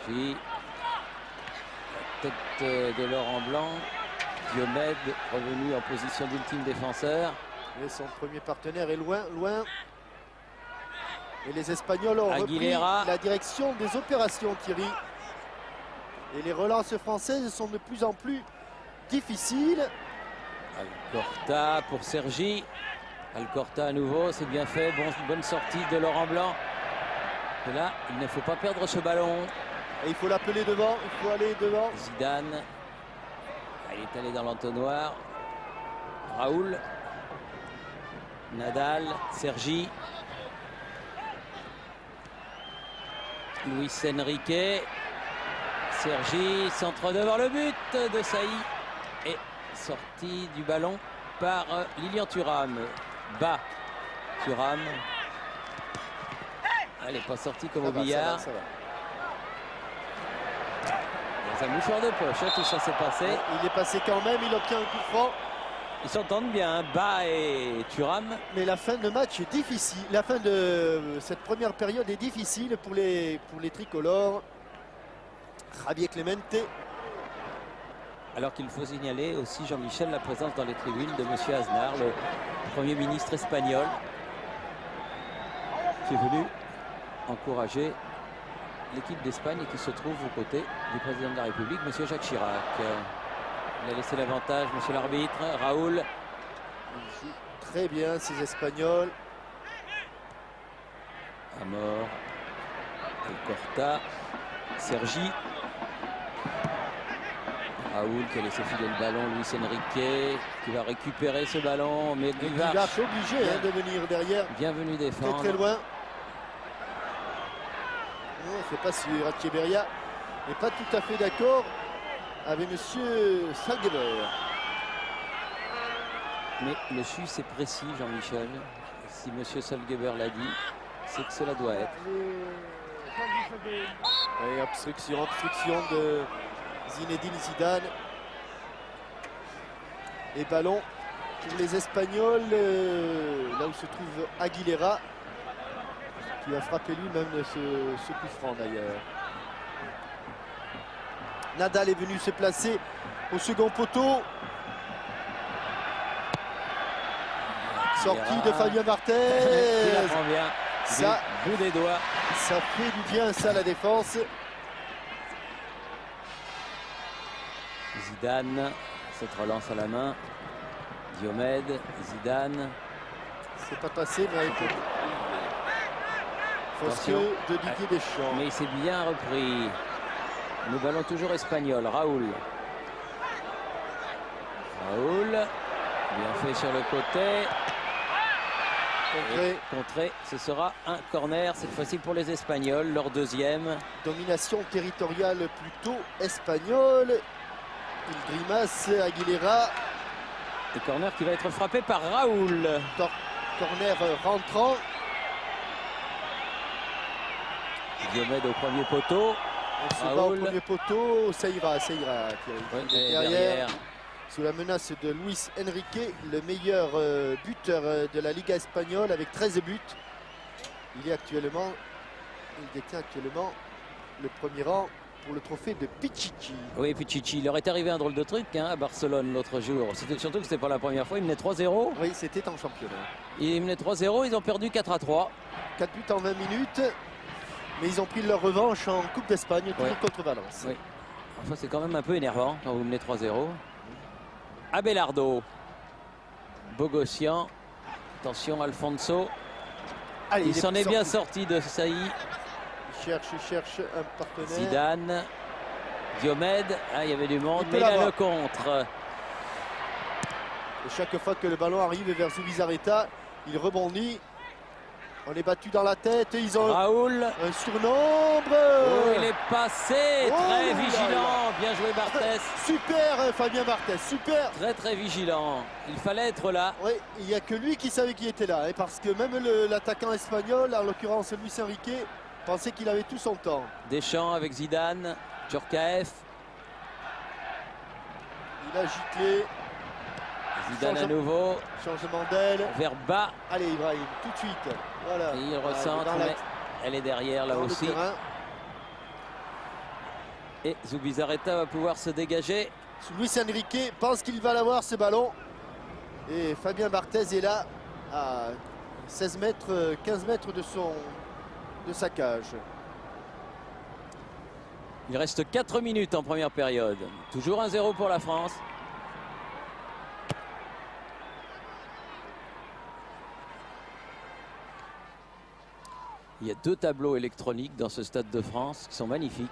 Sergi. La tête de Laurent Blanc. Diomède revenu en position d'ultime défenseur. Et son premier partenaire est loin. Et les Espagnols ont Aguilera. repris la direction des opérations, Thierry. Et les relances françaises sont de plus en plus difficiles. Alcorta pour Sergi. Alcorta à nouveau, c'est bien fait. Bonne sortie de Laurent Blanc. Et là, il ne faut pas perdre ce ballon. Et il faut l'appeler devant, il faut aller devant. Zidane. Il est allé dans l'entonnoir. Raoul. Nadal. Sergi. Luis Enrique. Sergi, centre devant le but de Saï. Et sortie du ballon par Lilian Thuram. Bas. Thuram. Elle n'est pas sortie comme au billard. Ça va. Dans un mouchoir de poche, hein, tout ça s'est passé. Il est passé quand même, il obtient un coup franc. Ils s'entendent bien, hein, Bas et Thuram. Mais la fin de match est difficile. La fin de cette première période est difficile pour les tricolores. Javier Clemente. Alors qu'il faut signaler aussi, Jean-Michel, la présence dans les tribunes de M. Aznar, le Premier ministre espagnol, qui est venu encourager l'équipe d'Espagne et qui se trouve aux côtés du président de la République, M. Jacques Chirac. Il a laissé l'avantage, M. l'arbitre, Raoul. Il joue très bien ces Espagnols. Amor, Alcorta, Sergi. Raoul qui a laissé filer le ballon, Luis Enrique qui va récupérer ce ballon, mais Guivarch est obligé de venir derrière. Bienvenue défendre. Très loin. Non, c'est pas sûr. Echeverria n'est pas tout à fait d'accord avec monsieur Salgeber. Mais le Suisse est précis, Jean-Michel. Si monsieur Salgeber l'a dit, c'est que cela doit être. Et obstruction de Zinedine Zidane. Et ballon pour les Espagnols, là où se trouve Aguilera, qui va frapper lui-même ce coup franc d'ailleurs. Nadal est venu se placer au second poteau. Sortie de Fabien Barthez. Il la prend bien. Ça, bout des doigts. Ça fait du bien, ça, la défense. Zidane, cette relance à la main. Diomède, Zidane. C'est pas passé, mais avec Attention. de Didier Deschamps. Mais il s'est bien repris. Le ballon toujours espagnol. Raoul. Raoul. Bien fait sur le côté. Contré. Ce sera un corner, cette fois-ci pour les Espagnols. Leur deuxième. Domination territoriale plutôt espagnole. Il grimace Aguilera. Le corner qui va être frappé par Raoul. Corner rentrant. Diomède au premier poteau. On se bat au premier poteau. Ça ira, Thierry. Ouais, derrière. Sous la menace de Luis Enrique, le meilleur buteur de la Liga espagnole avec 13 buts. Il détient actuellement le premier rang pour le trophée de Pichichi. Oui, Pichichi. Il leur est arrivé un drôle de truc à Barcelone l'autre jour. C'était surtout que c'était pas la première fois. Ils menaient 3-0. Oui, c'était en championnat. Ils menaient 3-0. Ils ont perdu 4-3. 4 buts en 20 minutes. Mais ils ont pris leur revanche en Coupe d'Espagne, toujours contre Valence. Oui. Enfin, c'est quand même un peu énervant quand vous menez 3-0. Abelardo. Bogossian. Attention, Alfonso. Allez, il s'en est bien sorti de Saï. Il cherche un partenaire. Zidane. Diomède. Ah, il y avait du monde, mais il a le contre. Et chaque fois que le ballon arrive vers Zubizarreta, il rebondit. On est battu dans la tête et ils ont Raoul. Un surnombre. Oh, il est passé. Très vigilant. Bien joué Barthez. Super Fabien Barthez, super. Très vigilant. Il fallait être là. Oui, il n'y a que lui qui savait qui était là. Parce que même l'attaquant espagnol, en l'occurrence Luis Enrique, pensait qu'il avait tout son temps. Deschamps avec Zidane. Djorkaeff. Il a giclé. Zidane à nouveau. Changement d'aile. Vers bas. Allez Ibrahim, tout de suite. Voilà. Et il recentre, mais elle est derrière là aussi. Et Zubizarreta va pouvoir se dégager. Luis Enrique pense qu'il va l'avoir ce ballon. Et Fabien Barthez est là à 16 mètres, 15 mètres de de sa cage. Il reste 4 minutes en première période. Toujours 1-0 pour la France. Il y a 2 tableaux électroniques dans ce Stade de France qui sont magnifiques.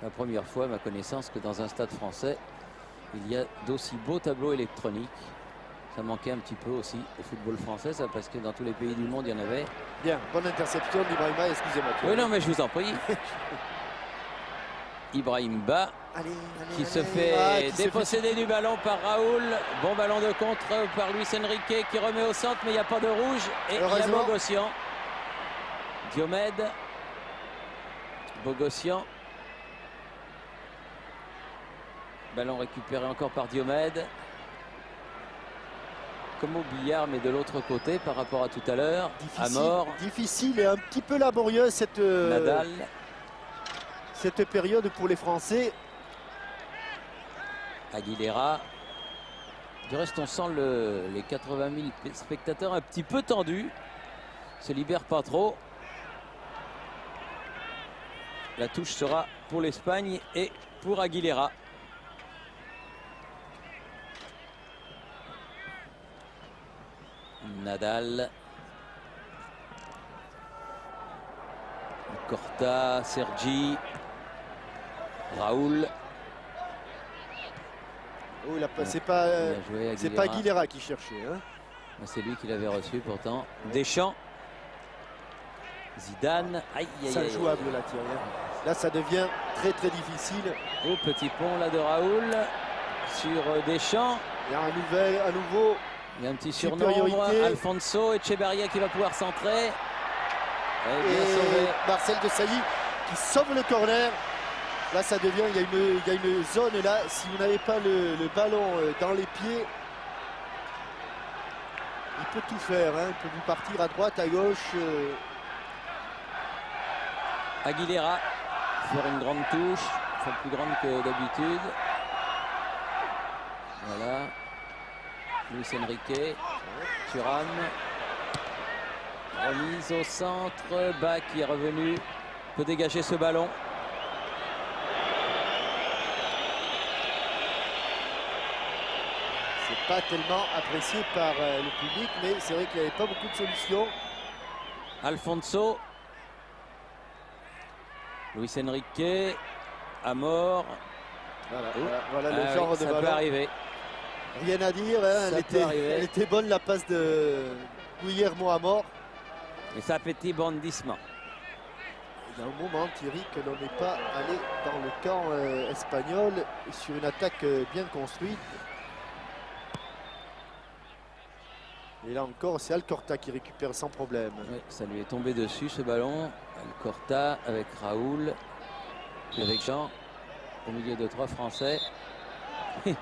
La première fois, à ma connaissance, que dans un stade français, il y a d'aussi beaux tableaux électroniques. Ça manquait un petit peu aussi au football français, ça, parce que dans tous les pays du monde, il y en avait. Bien, bonne interception d'Ibrahima, excusez-moi. Oui, non, mais je vous en prie. Ibrahim Ba, qui se fait déposséder du ballon par Raoul. Bon ballon de contre par Luis Enrique qui remet au centre, mais il n'y a pas de rouge. Et il y a Bogossian. Diomède. Bogossian. Ballon récupéré encore par Diomède. Comme au billard, mais de l'autre côté par rapport à tout à l'heure. À mort. Difficile et un petit peu laborieuse cette, Nadal. Cette période pour les Français. Aguilera. Du reste, on sent les 80 000 spectateurs un petit peu tendus. Se libère pas trop. La touche sera pour l'Espagne et pour Aguilera. Nadal. Corta, Sergi. Raoul. Oh, c'est pas Aguilera qui cherchait. Hein. C'est lui qui l'avait reçu pourtant. Deschamps. Zidane. Aïe, aïe, c'est injouable là, Thierry. Là, ça devient très très difficile. Au petit pont là de Raoul sur Deschamps. Il y a à nouveau. Il y a un petit surnombre. Alfonso Echeverria qui va pouvoir centrer. Et Marcel Desailly qui sauve le corner. Là, ça devient, il y a une zone là. Si vous n'avez pas le ballon dans les pieds, il peut tout faire. Hein. Il peut vous partir à droite, à gauche. Aguilera faire une grande touche, plus grande que d'habitude. Voilà. Luis Enrique, Thuram. Remise au centre, Bas qui est revenu, peut dégager ce ballon. C'est pas tellement apprécié par le public, mais c'est vrai qu'il n'y avait pas beaucoup de solutions. Alfonso. Luis Enrique, à mort. Voilà le genre de ballon. Ça peut arriver. Rien à dire, hein. Elle était bonne la passe de Guillermo à mort. Et ça petit bondissement. Il y a un moment, Thierry, que l'on n'est pas allé dans le camp espagnol sur une attaque bien construite. Et là encore, c'est Alcorta qui récupère sans problème. Oui, ça lui est tombé dessus ce ballon. Alcorta avec Raoul, puis avec Jean, au milieu de 3 Français. Non,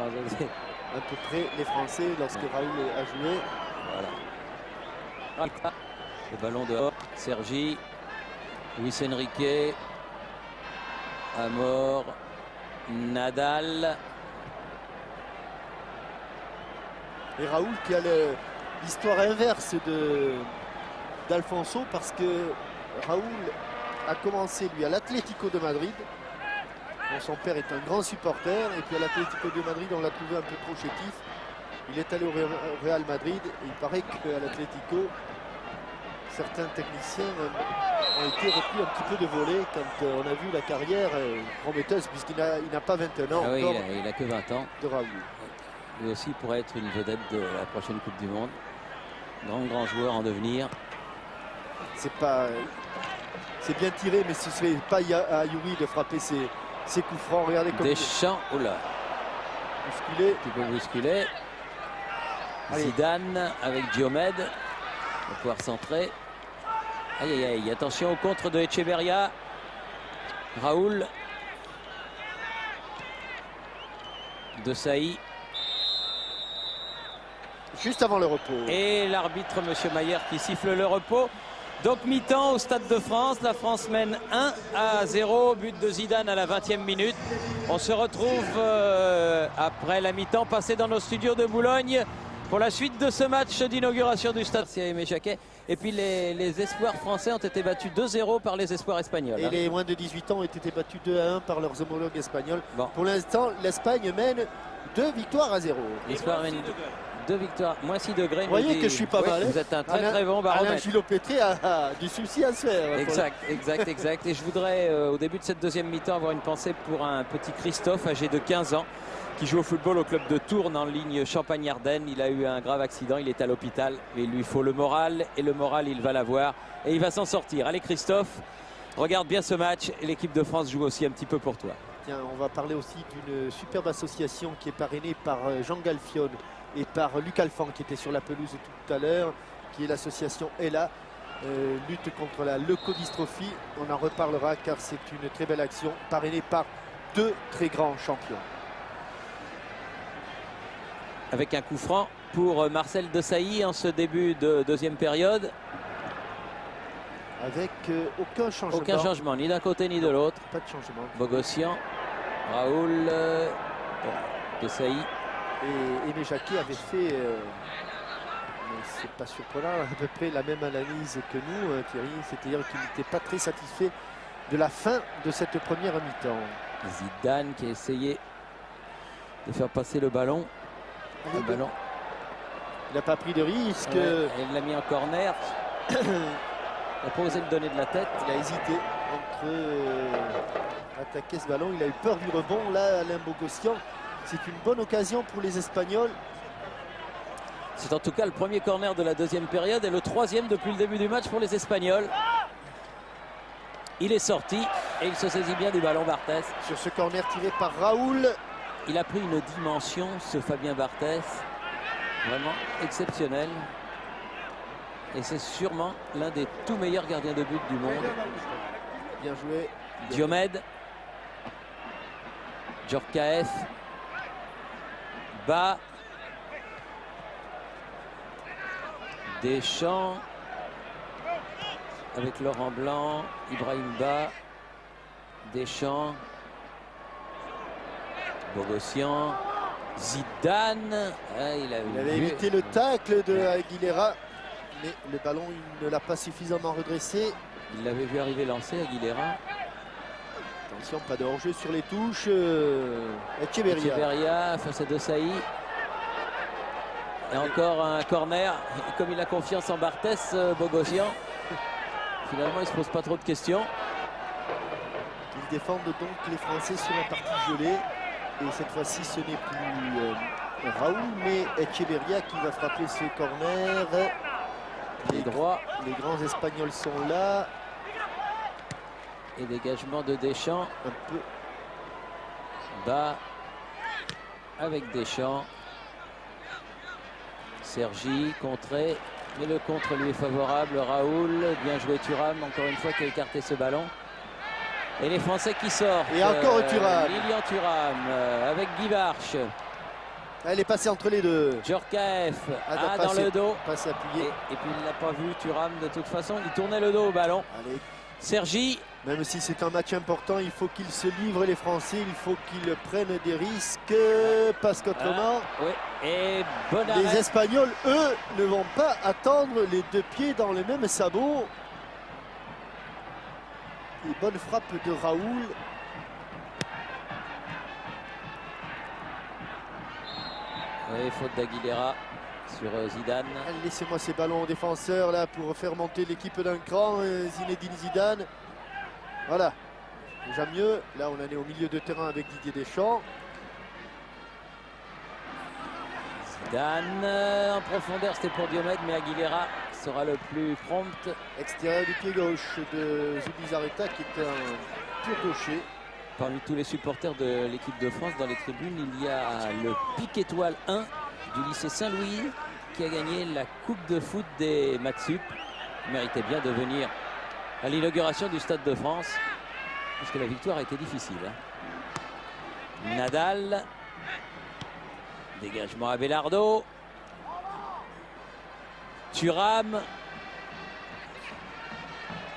à peu près les Français lorsque Raoul a joué. Voilà. Le ballon dehors. Sergi, Luis Enrique, Amor, Nadal. Et Raoul qui a l'histoire inverse d'Alfonso, parce que Raoul a commencé lui à l'Atlético de Madrid. Bon, son père est un grand supporter, et puis à l'Atlético de Madrid on l'a trouvé un peu trop chétif. Il est allé au Real Madrid et il paraît qu'à l'Atlético certains techniciens ont été repris un petit peu de volée quand on a vu la carrière prometteuse, puisqu'il n'a pas 21 ans oui, encore. Il a que 20 ans. De Raoul. Lui aussi pourrait être une vedette de la prochaine Coupe du Monde. Grand joueur en devenir. C'est bien tiré, mais ce serait pas à Yuri de frapper ses coups francs. Regardez comme Deschamps, oula. Bousculé. Un petit peu bousculé. Zidane avec Diomède. On va pouvoir centrer. Aïe aïe aïe, attention au contre de Echeverria. Raoul. Desailly. Juste avant le repos. Et l'arbitre, monsieur Mayer, qui siffle le repos. Donc mi-temps au Stade de France. La France mène 1-0. But de Zidane à la 20e minute. On se retrouve après la mi-temps, passé dans nos studios de Boulogne. pour la suite de ce match d'inauguration du stade Aimé Jacquet. Et puis les espoirs français ont été battus 2-0 par les espoirs espagnols. Et les moins de 18 ans ont été battus 2-1 par leurs homologues espagnols. Bon. Pour l'instant, l'Espagne mène 2 victoires à 0. L'Espoir mène 2 victoires, moins 6 degrés. Vous voyez que je suis pas mal. Vous êtes un très bon Alain baromètre. Gillot-Pétré a du souci à se faire. Exact. Et je voudrais, au début de cette deuxième mi-temps, avoir une pensée pour un petit Christophe, âgé de 15 ans, qui joue au football au club de Tourne en ligne Champagne-Ardenne. Il a eu un grave accident, il est à l'hôpital. Il lui faut le moral, et le moral, il va l'avoir. Et il va s'en sortir. Allez Christophe, regarde bien ce match. L'équipe de France joue aussi un petit peu pour toi. Tiens, on va parler aussi d'une superbe association qui est parrainée par Jean Galfione et par Luc Alphand, qui était sur la pelouse tout à l'heure, qui est l'association ELA, lutte contre la leucodystrophie. On en reparlera car c'est une très belle action, parrainée par 2 très grands champions. Avec un coup franc pour Marcel Desailly en ce début de deuxième période. Avec aucun changement. Aucun changement, ni d'un côté ni de l'autre. Pas de changement. Bogossian, Raoul, Desailly. Et Aimé Jacquet avait fait, mais c'est pas surprenant, à peu près la même analyse que nous, Thierry, c'est-à-dire qu'il n'était pas très satisfait de la fin de cette première mi-temps. Zidane qui a essayé de faire passer le ballon. Il n'a pas pris de risque. Ouais, il l'a mis en corner. Il n'a pas osé le donner de la tête. Il a hésité entre attaquer ce ballon. Il a eu peur du rebond. Là, Alain Bogossian, c'est une bonne occasion pour les Espagnols. C'est en tout cas le premier corner de la deuxième période et le troisième depuis le début du match pour les Espagnols. Il est sorti et il se saisit bien du ballon, Barthès. Sur ce corner tiré par Raoul. Il a pris une dimension, ce Fabien Barthès, vraiment exceptionnel. Et c'est sûrement l'un des tout meilleurs gardiens de but du monde. Bien joué. Diomède, Djorkaeff, Bas, Deschamps, avec Laurent Blanc, Ibrahim Bas, Deschamps, Bogossian, Zidane. Ah, il avait évité le tacle de Aguilera, mais le ballon, il ne l'a pas suffisamment redressé. Il l'avait vu arriver lancé, Aguilera. Attention, pas de hors-jeu sur les touches. Echeverria face à Desailly. Et encore un corner. Et comme il a confiance en Barthès, Bogossian, finalement, il ne se pose pas trop de questions. Ils défendent donc les Français sur la partie gelée. Et cette fois-ci, ce n'est plus Raoul, mais Echeverria qui va frapper ce corner. Les droits. Les grands Espagnols sont là. Et dégagement de Deschamps. Un peu. Bas avec Deschamps. Sergi contré. Mais le contre lui est favorable. Raoul, bien joué Thuram, encore une fois qui a écarté ce ballon. Et les Français qui sortent. Et encore Thuram. Lilian Thuram avec Guy Barche. Elle est passée entre les deux. Djorkaeff dans le dos. Passe appuyé. Et puis il ne l'a pas vu Thuram de toute façon. Il tournait le dos au ballon. Allez. Sergi. Même si c'est un match important, il faut qu'ils se livrent les Français. Il faut qu'ils prennent des risques. Parce qu'autrement, oui. Et bon arrêt. Les Espagnols, eux, ne vont pas attendre les deux pieds dans les mêmes sabots. Et bonne frappe de Raoul. Oui, faute d'Aguilera sur Zidane. Laissez-moi ces ballons aux défenseurs là pour faire monter l'équipe d'un cran. Zinedine Zidane. Voilà. Déjà mieux. Là, on en est au milieu de terrain avec Didier Deschamps. Zidane en profondeur, c'était pour Diomède, mais Aguilera sera le plus prompt. Extérieur du pied gauche de Zubizarreta qui est un pur gaucher. Parmi tous les supporters de l'équipe de France dans les tribunes, il y a le Pic Étoile 1 du lycée Saint-Louis qui a gagné la coupe de foot des Matsup. Il méritait bien de venir à l'inauguration du Stade de France parce que la victoire a été difficile. Nadal, dégagement à Belardo, Thuram.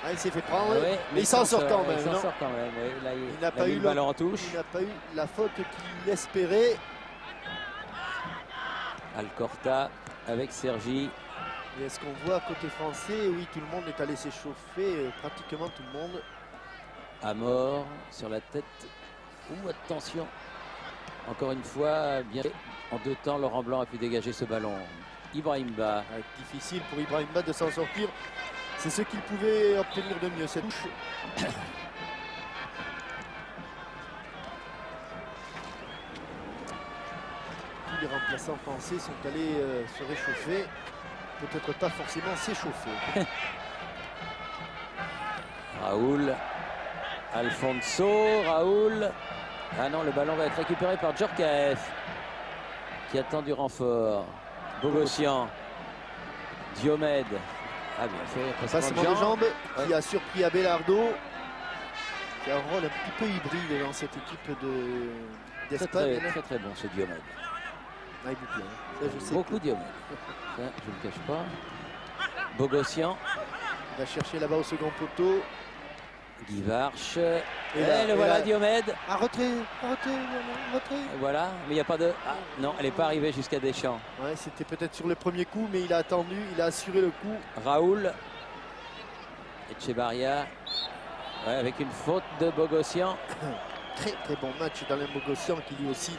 Ah, il s'est fait prendre, ouais, mais il s'en sort quand même. Il s'en sort quand même. Oui. Là, il n'a pas eu le ballon en touche. Il n'a pas eu la faute qu'il espérait. Alcorta avec Sergi. Et est-ce qu'on voit côté français? Oui, tout le monde est allé s'échauffer, pratiquement tout le monde. Amor sur la tête. Ouh, attention. Encore une fois, bien en 2 temps, Laurent Blanc a pu dégager ce ballon. Ibrahimba. Difficile pour Ibrahimba de s'en sortir. C'est ce qu'il pouvait obtenir de mieux, cette touche. Tous les remplaçants français sont allés se réchauffer. Peut-être pas forcément s'échauffer. Raoul. Alfonso. Raoul. Ah non, le ballon va être récupéré par Djorkaeff, qui attend du renfort. Bogossian. Diomède. Ah, bien fait. Passement de jambes qui a surpris Abelardo, qui a un rôle un petit peu hybride dans cette équipe d'Espagne. Très, très bon ce Diomède. Ah, il vous plaît, hein. Ça, je sais Beaucoup Diomède. Ça, je ne le cache pas. Bogossian. Il va chercher là-bas au second poteau. Guy Varche. Et là, le voilà, Diomède. Un retrait. Voilà, mais il n'y a pas de... Ah, non, elle n'est pas arrivée jusqu'à Deschamps. Ouais, c'était peut-être sur le premier coup, mais il a attendu, il a assuré le coup. Raoul. Echevarria. Ouais, avec une faute de Bogossian. Très très bon match d'Alain Bogossian qui lui aussi...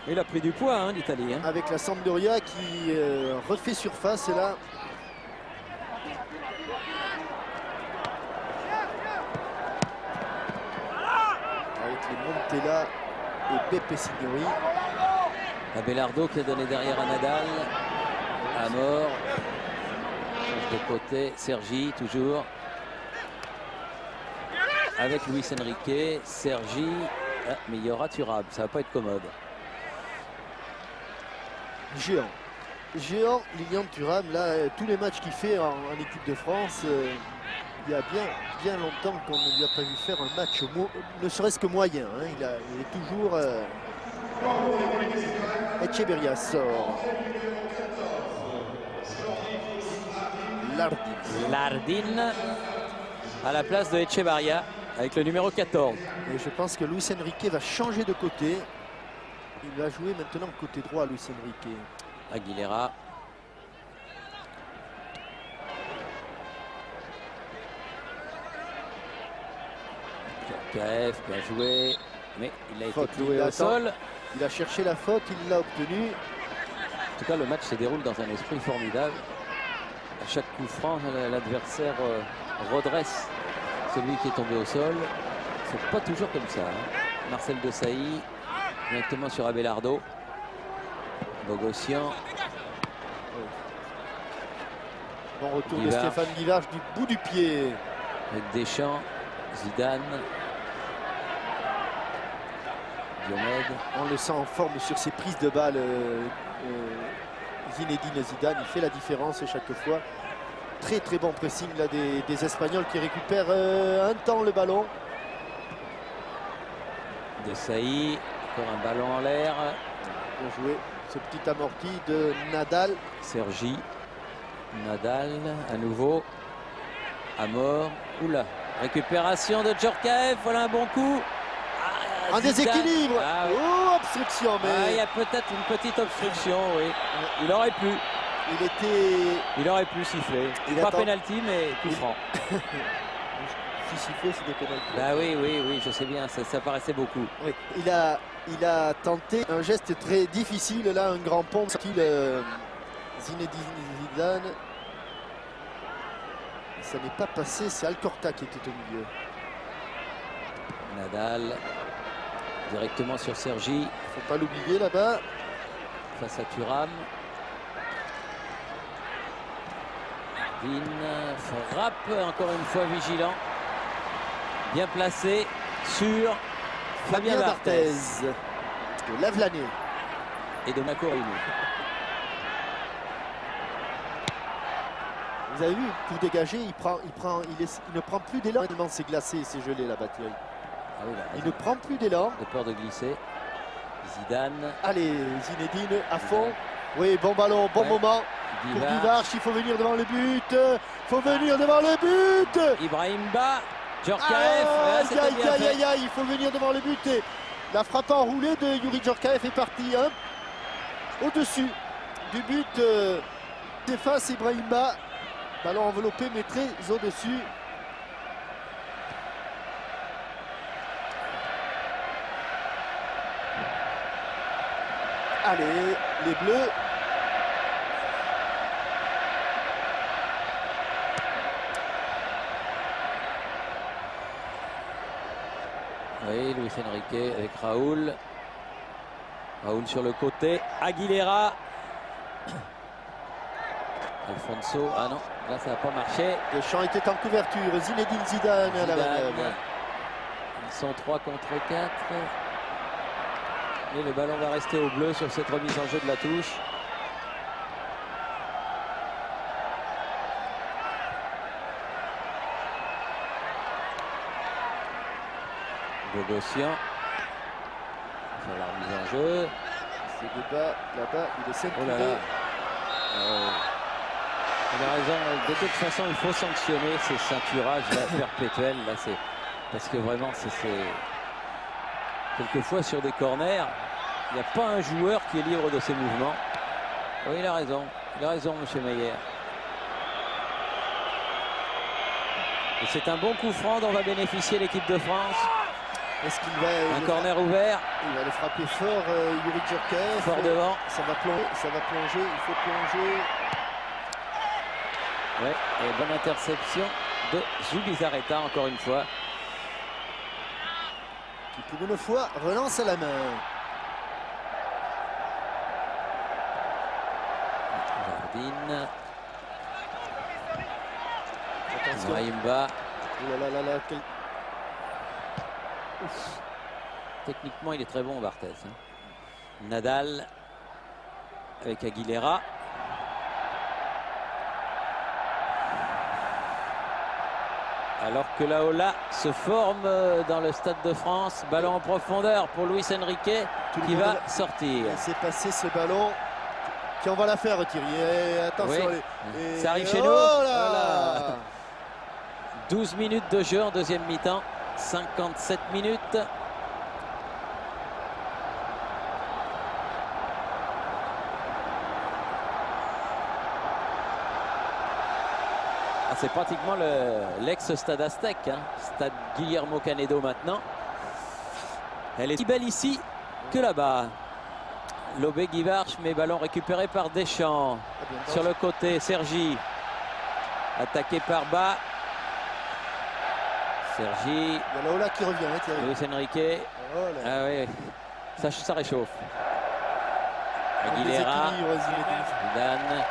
Il a pris du poids, hein, l'Italie. Hein. Avec la Sampdoria qui refait surface et là... Avec les Montella et Beppe Signori. Abelardo qui a donné derrière à Nadal. Amor. Change de côté. Sergi, toujours. Avec Luis Enrique. Sergi. Ah, mais il y aura Thuram. Ça va pas être commode. Géant, Lilian Thuram, là, tous les matchs qu'il fait en équipe de France, il y a bien longtemps qu'on ne lui a pas vu faire un match, ne serait-ce que moyen. Hein. Il est toujours... Echeverria sort. Lardin à la place de Echevarria avec le numéro 14. Et je pense que Luis Enrique va changer de côté. Il va jouer maintenant côté droit, Luis Enrique. Aguilera. Djorkaeff, bien joué. Mais il a été cloué au sol. Il a cherché la faute, il l'a obtenue. En tout cas, le match se déroule dans un esprit formidable. À chaque coup franc, l'adversaire redresse celui qui est tombé au sol. C'est pas toujours comme ça. Hein. Marcel Desailly, directement sur Abelardo. Bogossian. Bon retour de Stéphane Guivarch du bout du pied. Avec Deschamps, Zidane. Diomède. On le sent en forme sur ses prises de balles. Zinedine Zidane, il fait la différence chaque fois. Très très bon pressing là, des Espagnols qui récupèrent un temps le ballon. Desailly, encore un ballon en l'air. Bien joué, ce petit amorti de Nadal. Sergi, Nadal, à nouveau. Amor, oula, récupération de Djorkaeff, voilà un bon coup. Un déséquilibre. Ah, oui. Oh, obstruction, mais... il y a peut-être une petite obstruction, oui. Il aurait pu. Il aurait pu siffler. Pas pénalty, mais coup franc. Si siffler, c'est des pénaltys. Bah oui, je sais bien, ça paraissait beaucoup. Oui. Il a tenté un geste très difficile, là, un grand pont, style Zinedine Zidane. Ça n'est pas passé, c'est Alcorta qui était au milieu. Nadal, directement sur Sergi. Il ne faut pas l'oublier là-bas. Face à Thuram. Vin frappe, encore une fois vigilant. Bien placé sur Fabien Barthez. De Lavelanet. Et de Macorino. Vous avez vu, pour dégager, il ne prend plus d'élan. Tellement c'est glacé, c'est gelé la batterie. Ah oui, il ne prend plus d'élan. De peur de glisser. Zidane. Allez, Zinedine à fond. Oui, bon ballon, bon moment. Pour Guivarch, il faut venir devant le but. Il faut venir devant le but. Ibrahimba. Djorkaeff. Aïe, il faut venir devant le but. Et la frappe enroulée de Youri Djorkaeff est partie au-dessus du but. Défense Ibrahima. Ballon enveloppé mais très au-dessus. Allez, les Bleus. Oui, Luis Enrique avec Raúl. Raúl sur le côté. Aguilera. Alfonso. Ah non, là ça n'a pas marché. Deschamps était en couverture. Zinedine Zidane à la manœuvre. Ils sont 3 contre 4. Et le ballon va rester au bleu sur cette remise en jeu de la touche. Bogossian. Faire la remise en jeu. C'est Gouda, là-bas, il essaie de Oh là là. On a raison, de toute façon il faut sanctionner ces ceinturages là, perpétuels. Là, parce que vraiment c'est quelquefois sur des corners, il n'y a pas un joueur qui est libre de ses mouvements. Oui, il a raison, monsieur Meyer. Et c'est un bon coup franc dont va bénéficier l'équipe de France. Est-ce qu'il va un corner ouvert? Il va le frapper fort, Youri Djorkaeff. Fort devant. Ça va plonger, il faut plonger. Ouais, et bonne interception de Zubizarreta encore une fois. Qui pour une fois relance à la main. Jardine. Attention. Ibrahima. Oh là là là là, quel... Techniquement, il est très bon, Barthez. Nadal avec Aguilera. Alors que la Ola se forme dans le Stade de France. Ballon en profondeur pour Luis Enrique qui va sortir. C'est passé ce ballon. Qui on va la faire, Thierry. Et attention. Oui. Ça arrive chez nous. Là. Voilà. 12 minutes de jeu en deuxième mi-temps. 57 minutes. C'est pratiquement l'ex-stade Aztec, hein. Stade Guillermo Canedo maintenant. Elle est si belle ici que là-bas. Lobé Guivarch, mais ballon récupéré par Deschamps. Sur le côté, Sergi. Attaqué par bas. Sergi. Il y a Laola qui revient, hein, Thierry. Luis Enrique. Oh là. Ah oui, ça réchauffe. Aguilera. Zidane.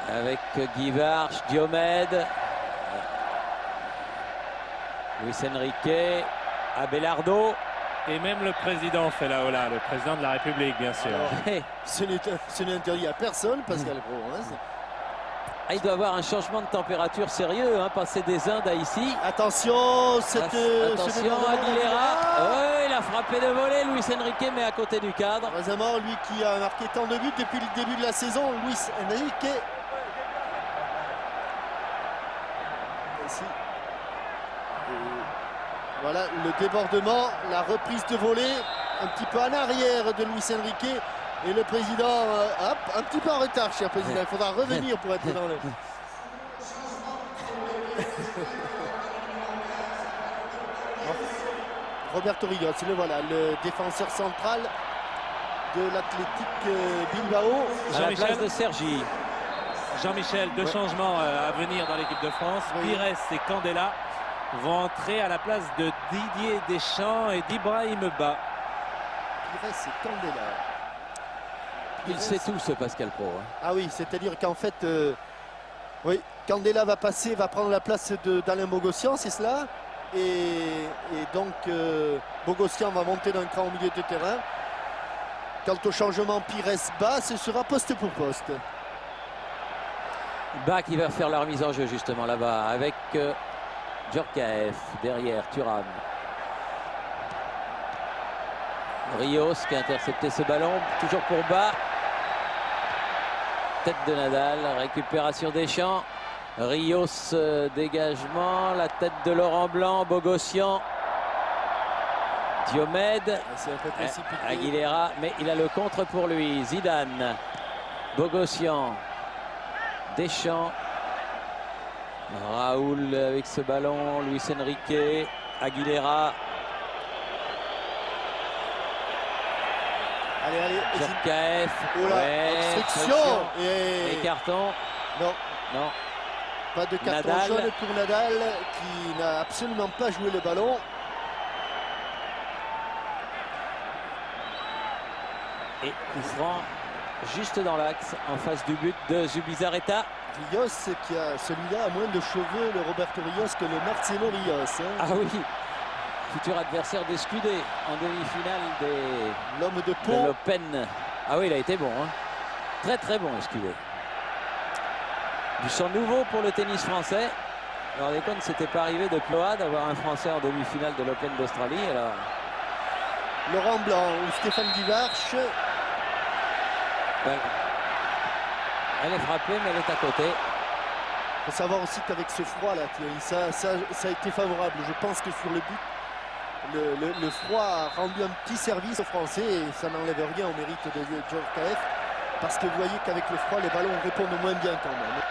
Avec Guivarch, Diomède, Luis Enrique, Abelardo. Et même le président fait la hola, le président de la République, bien sûr. Alors, ce n'est interdit à personne, Pascal Gros. Hein, il doit avoir un changement de température sérieux, hein, passer des Indes à ici. Attention, attention, Aguilera. Oh, il a frappé de volée, Luis Enrique, mais à côté du cadre. Heureusement, lui qui a marqué tant de buts depuis le début de la saison, Luis Enrique. Ici. Voilà le débordement, la reprise de volée, un petit peu en arrière de Luis Enrique. Et le président, hop, un petit peu en retard, cher président. Il faudra revenir pour être dans le... Roberto Rios, le voilà, le défenseur central de l'Athletic Bilbao. À la place de Sergi. Jean-Michel, deux changements à venir dans l'équipe de France. Oui. Pires et Candela vont entrer à la place de Didier Deschamps et d'Ibrahim Ba. Pires et Candela. Il sait tout, ce Pascal Pro. Hein. Ah oui, c'est-à-dire qu'en fait, oui, Candela va passer, va prendre la place d'Alain Bogossian, c'est cela. Et donc, Bogossian va monter d'un cran au milieu de terrain. Quant au changement Pires-Ba, ce sera poste pour poste. Ba qui va faire la remise en jeu justement là-bas avec Djorkaeff derrière Thuram. Rios qui a intercepté ce ballon, toujours pour Ba. Tête de Nadal, récupération Deschamps. Rios, dégagement, la tête de Laurent Blanc, Bogossian. Diomède, C'est un peu précipité. Aguilera, mais il a le contre pour lui. Zidane. Bogossian, Deschamps, Raoul avec ce ballon, Luis Enrique, Aguilera, Allez, Djorkaeff, oh là, obstruction et carton. Non, Non, pas de carton Nadal. jaune pour Nadal qui n'a absolument pas joué le ballon. et coup franc juste dans l'axe en face du but de Zubizarreta. Rios qui a celui-là a moins de cheveux, le Roberto Rios, que le Marcelo Rios. Hein. Ah oui, futur adversaire d'Escudé en demi-finale L'homme de de Pau. l'Open. Ah oui, il a été bon, hein. Très très bon Escudé. Du sang nouveau pour le tennis français. Alors les comptes, c'était pas arrivé de Ploa d'avoir un Français en demi-finale de l'Open d'Australie. Alors Laurent Blanc ou Stéphane Guivarch. elle est frappée, mais elle est à côté. Il faut savoir aussi qu'avec ce froid là, Thierry, ça a été favorable. Je pense que sur le but, le froid a rendu un petit service aux Français et ça n'enlève rien au mérite de Djorkaeff. Parce que vous voyez qu'avavec le froid, les ballons répondent moins bien quand même.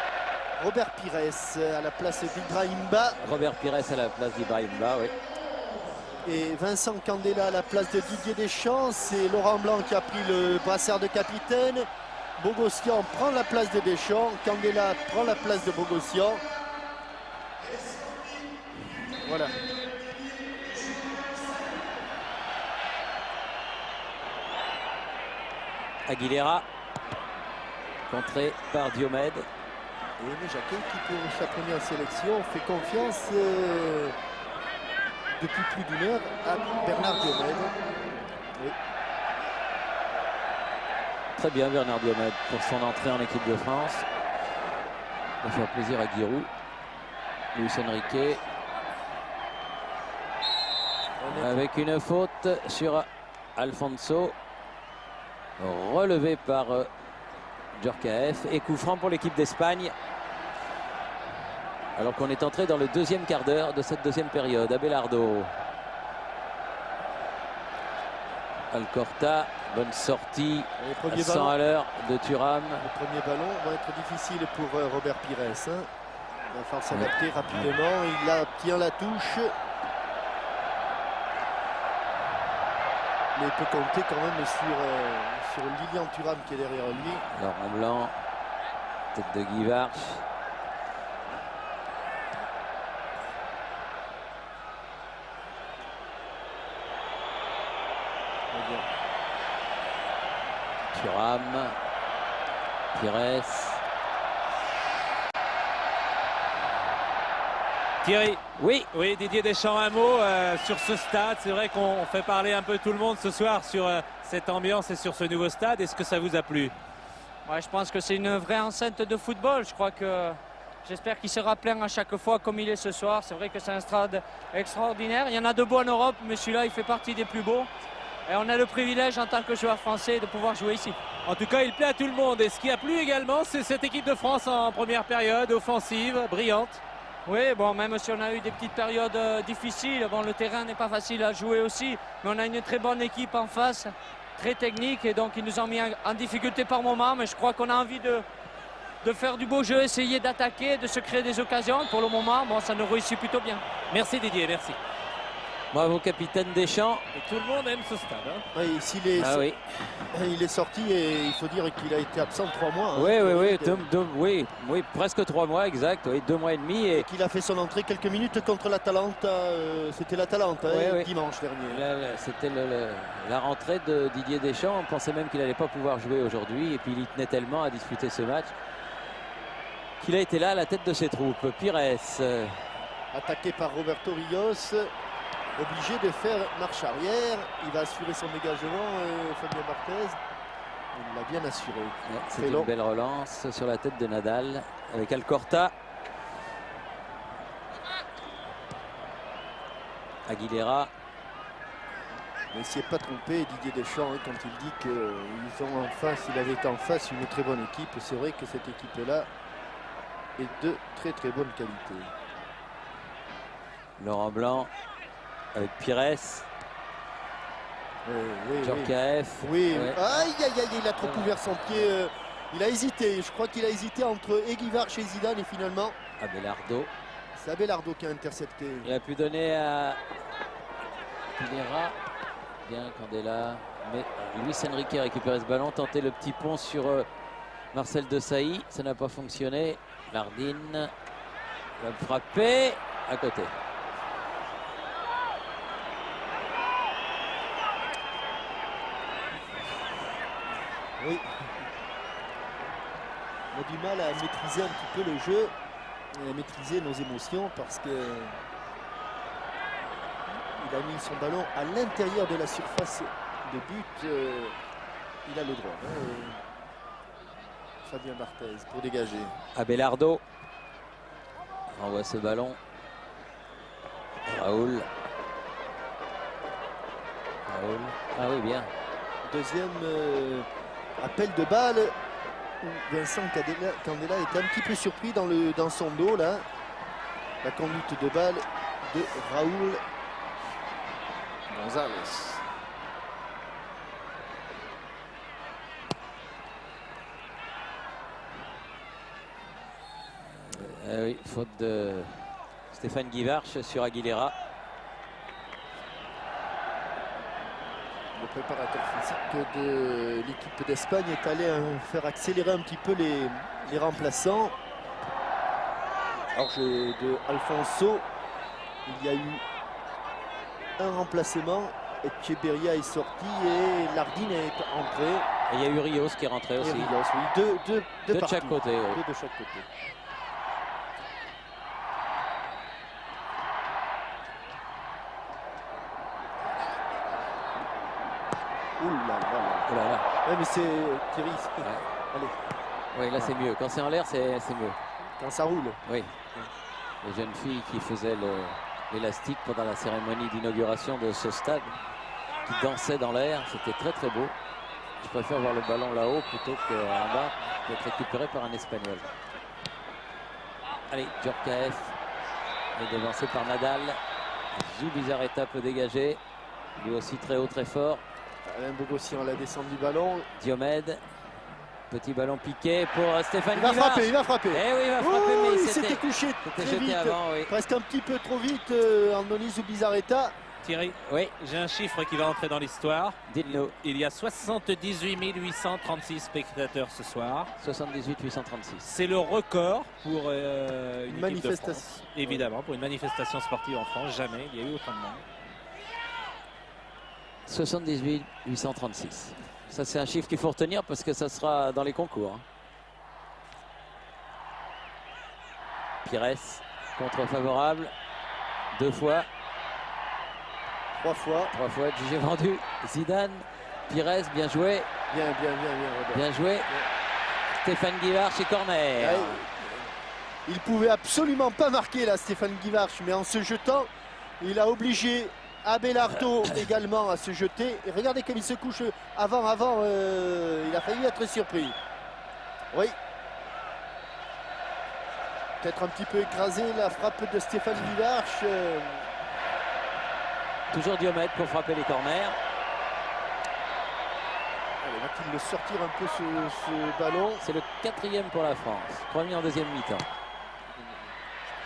Robert Pires à la place d'Ibrahimba. Robert Pires à la place d'Ibrahimba, oui. Et Vincent Candela à la place de Didier Deschamps. C'est Laurent Blanc qui a pris le brassard de capitaine. Bogossian prend la place de Deschamps. Candela prend la place de Bogossian. Voilà. Aguilera, contré par Diomède. Et Aimé Jacquet qui pour sa première sélection fait confiance depuis plus d'une heure à Bernard Diomède. Oui. Très bien Bernard Diomède pour son entrée en équipe de France. Ça va faire plaisir à Giroud. Luis Enrique. Avec une faute sur Alfonso. Relevé par Djorkaeff. Et coup franc pour l'équipe d'Espagne. Alors qu'on est entré dans le deuxième quart d'heure de cette deuxième période. Abelardo. Alcorta, bonne sortie, 100 à l'heure de Thuram. Le premier ballon va être difficile pour Robert Pires. Hein. Il va falloir s'adapter rapidement. Il tient la touche. Mais il peut compter quand même sur Lilian Thuram qui est derrière lui. Laurent Blanc, tête de Guivarch. Thuram, Pires. Thierry, Oui, oui, Didier Deschamps, un mot sur ce stade. C'est vrai qu'on fait parler un peu tout le monde ce soir sur cette ambiance et sur ce nouveau stade. Est-ce que ça vous a plu? Ouais, je pense que c'est une vraie enceinte de football. Je crois que j'espère qu'il sera plein à chaque fois comme il est ce soir. C'est vrai que c'est un stade extraordinaire. Il y en a de beaux en Europe, mais celui-là, il fait partie des plus beaux. Et on a le privilège en tant que joueur français de pouvoir jouer ici. En tout cas, il plaît à tout le monde. Et ce qui a plu également, c'est cette équipe de France en première période, offensive, brillante. Oui, bon, même si on a eu des petites périodes difficiles, bon, le terrain n'est pas facile à jouer aussi, mais on a une très bonne équipe en face, très technique, et donc ils nous ont mis en difficulté par moment, mais je crois qu'on a envie de faire du beau jeu, essayer d'attaquer, de se créer des occasions. Pour le moment, bon, ça nous réussit plutôt bien. Merci Didier, merci. bravo capitaine Deschamps. Et tout le monde aime ce stade. Hein. Oui, Ah oui, il est sorti et il faut dire qu'il a été absent 3 mois. Hein, oui, presque 3 mois exact, oui, 2 mois et demi. Et qu'il a fait son entrée quelques minutes contre l'Atalanta. C'était l'Atalanta dimanche dernier. C'était la rentrée de Didier Deschamps. On pensait même qu'il n'allait pas pouvoir jouer aujourd'hui. Et puis il y tenait tellement à disputer ce match qu'il a été là à la tête de ses troupes. Pires. Attaqué par Roberto Rios. Obligé de faire marche arrière. Il va assurer son dégagement, Fabien Marquez. Il l'a bien assuré. C'est une belle relance sur la tête de Nadal avec Alcorta. Aguilera. Mais il ne s'y est pas trompé, Didier Deschamps, quand il dit qu'ils ont en face, il avait en face une très bonne équipe. C'est vrai que cette équipe-là est de très très bonne qualité. Laurent Blanc avec Pires. Oui, Djorkaeff. oui. Ouais. Aïe, aïe, aïe, il a trop ouvert son pied. Il a hésité, je crois qu'il a hésité entre Guivarch et Zidane et finalement Abelardo. c'est Abelardo qui a intercepté. Il a pu donner à Pinera. Bien Candela. Mais Luis Enrique a récupéré ce ballon, tenté le petit pont sur Marcel Desailly. Ça n'a pas fonctionné. Lardine va frapper à côté. Oui. On a du mal à maîtriser un petit peu le jeu et à maîtriser nos émotions parce que il a mis son ballon à l'intérieur de la surface de but. Il a le droit. Fabien Barthez pour dégager. Abelardo envoie ce ballon. Raoul. Ah oui, bien. Deuxième appel de balle où Vincent Candela était un petit peu surpris dans son dos là. La conduite de balle de Raoul González. Oui, faute de Stéphane Guivarch sur Aguilera. Le préparateur physique de l'équipe d'Espagne est allé faire accélérer un petit peu les remplaçants. Hors jeu de Alfonso, il y a eu un remplacement. Echeverría est sorti et Lardine est entré. Et il y a eu Rios qui est rentré aussi. Rios, oui. Deux de chaque côté. Oui. Deux de chaque côté. Ouh là là là. Oh là là. Ouais, mais c'est Thierry. Ouais. Allez, Oui, là c'est mieux. Quand c'est en l'air, c'est mieux. quand ça roule. Oui. Les jeunes filles qui faisaient l'élastique pendant la cérémonie d'inauguration de ce stade, qui dansaient dans l'air, c'était très très beau. Je préfère voir le ballon là-haut plutôt qu'en bas, pour être récupéré par un Espagnol. Allez, Djorkaeff est devancé par Nadal. Zubizarreta peut dégager. Lui aussi très haut, très fort. Alain Bogossian à la descente du ballon. Diomède. Petit ballon piqué pour Stéphane Il va Guivarch. frapper, il va frapper. Eh oui, il va frapper, Oh, mais il s'était couché très jeté vite. avant, oui. Presque un petit peu trop vite, Andoni Zubizarreta. Thierry, Oui, j'ai un chiffre qui va entrer dans l'histoire. dites-nous. Il y a 78 836 spectateurs ce soir. 78 836. C'est le record pour une équipe de manifestation. France. Évidemment, pour une manifestation sportive en France, jamais il y a eu autant de monde. 78 836. Ça, c'est un chiffre qu'il faut retenir parce que ça sera dans les concours. Hein. Pires, contre favorable. 2 fois. 3 fois. 3 fois, jugé vendu. Zidane, Pires, bien joué. Bien, Robert. Bien joué. Stéphane Guivarch et corner. Ouais. Il pouvait absolument pas marquer là, Stéphane Guivarch, mais en se jetant, il a obligé Abelardo également à se jeter. Et regardez comme il se couche avant, il a failli être surpris. Oui. Peut-être un petit peu écrasé la frappe de Stéphane Guivarch. Toujours Diomède pour frapper les corners. Allez, va-t-il le sortir un peu ce ballon? C'est le 4e pour la France. Premier en deuxième mi-temps.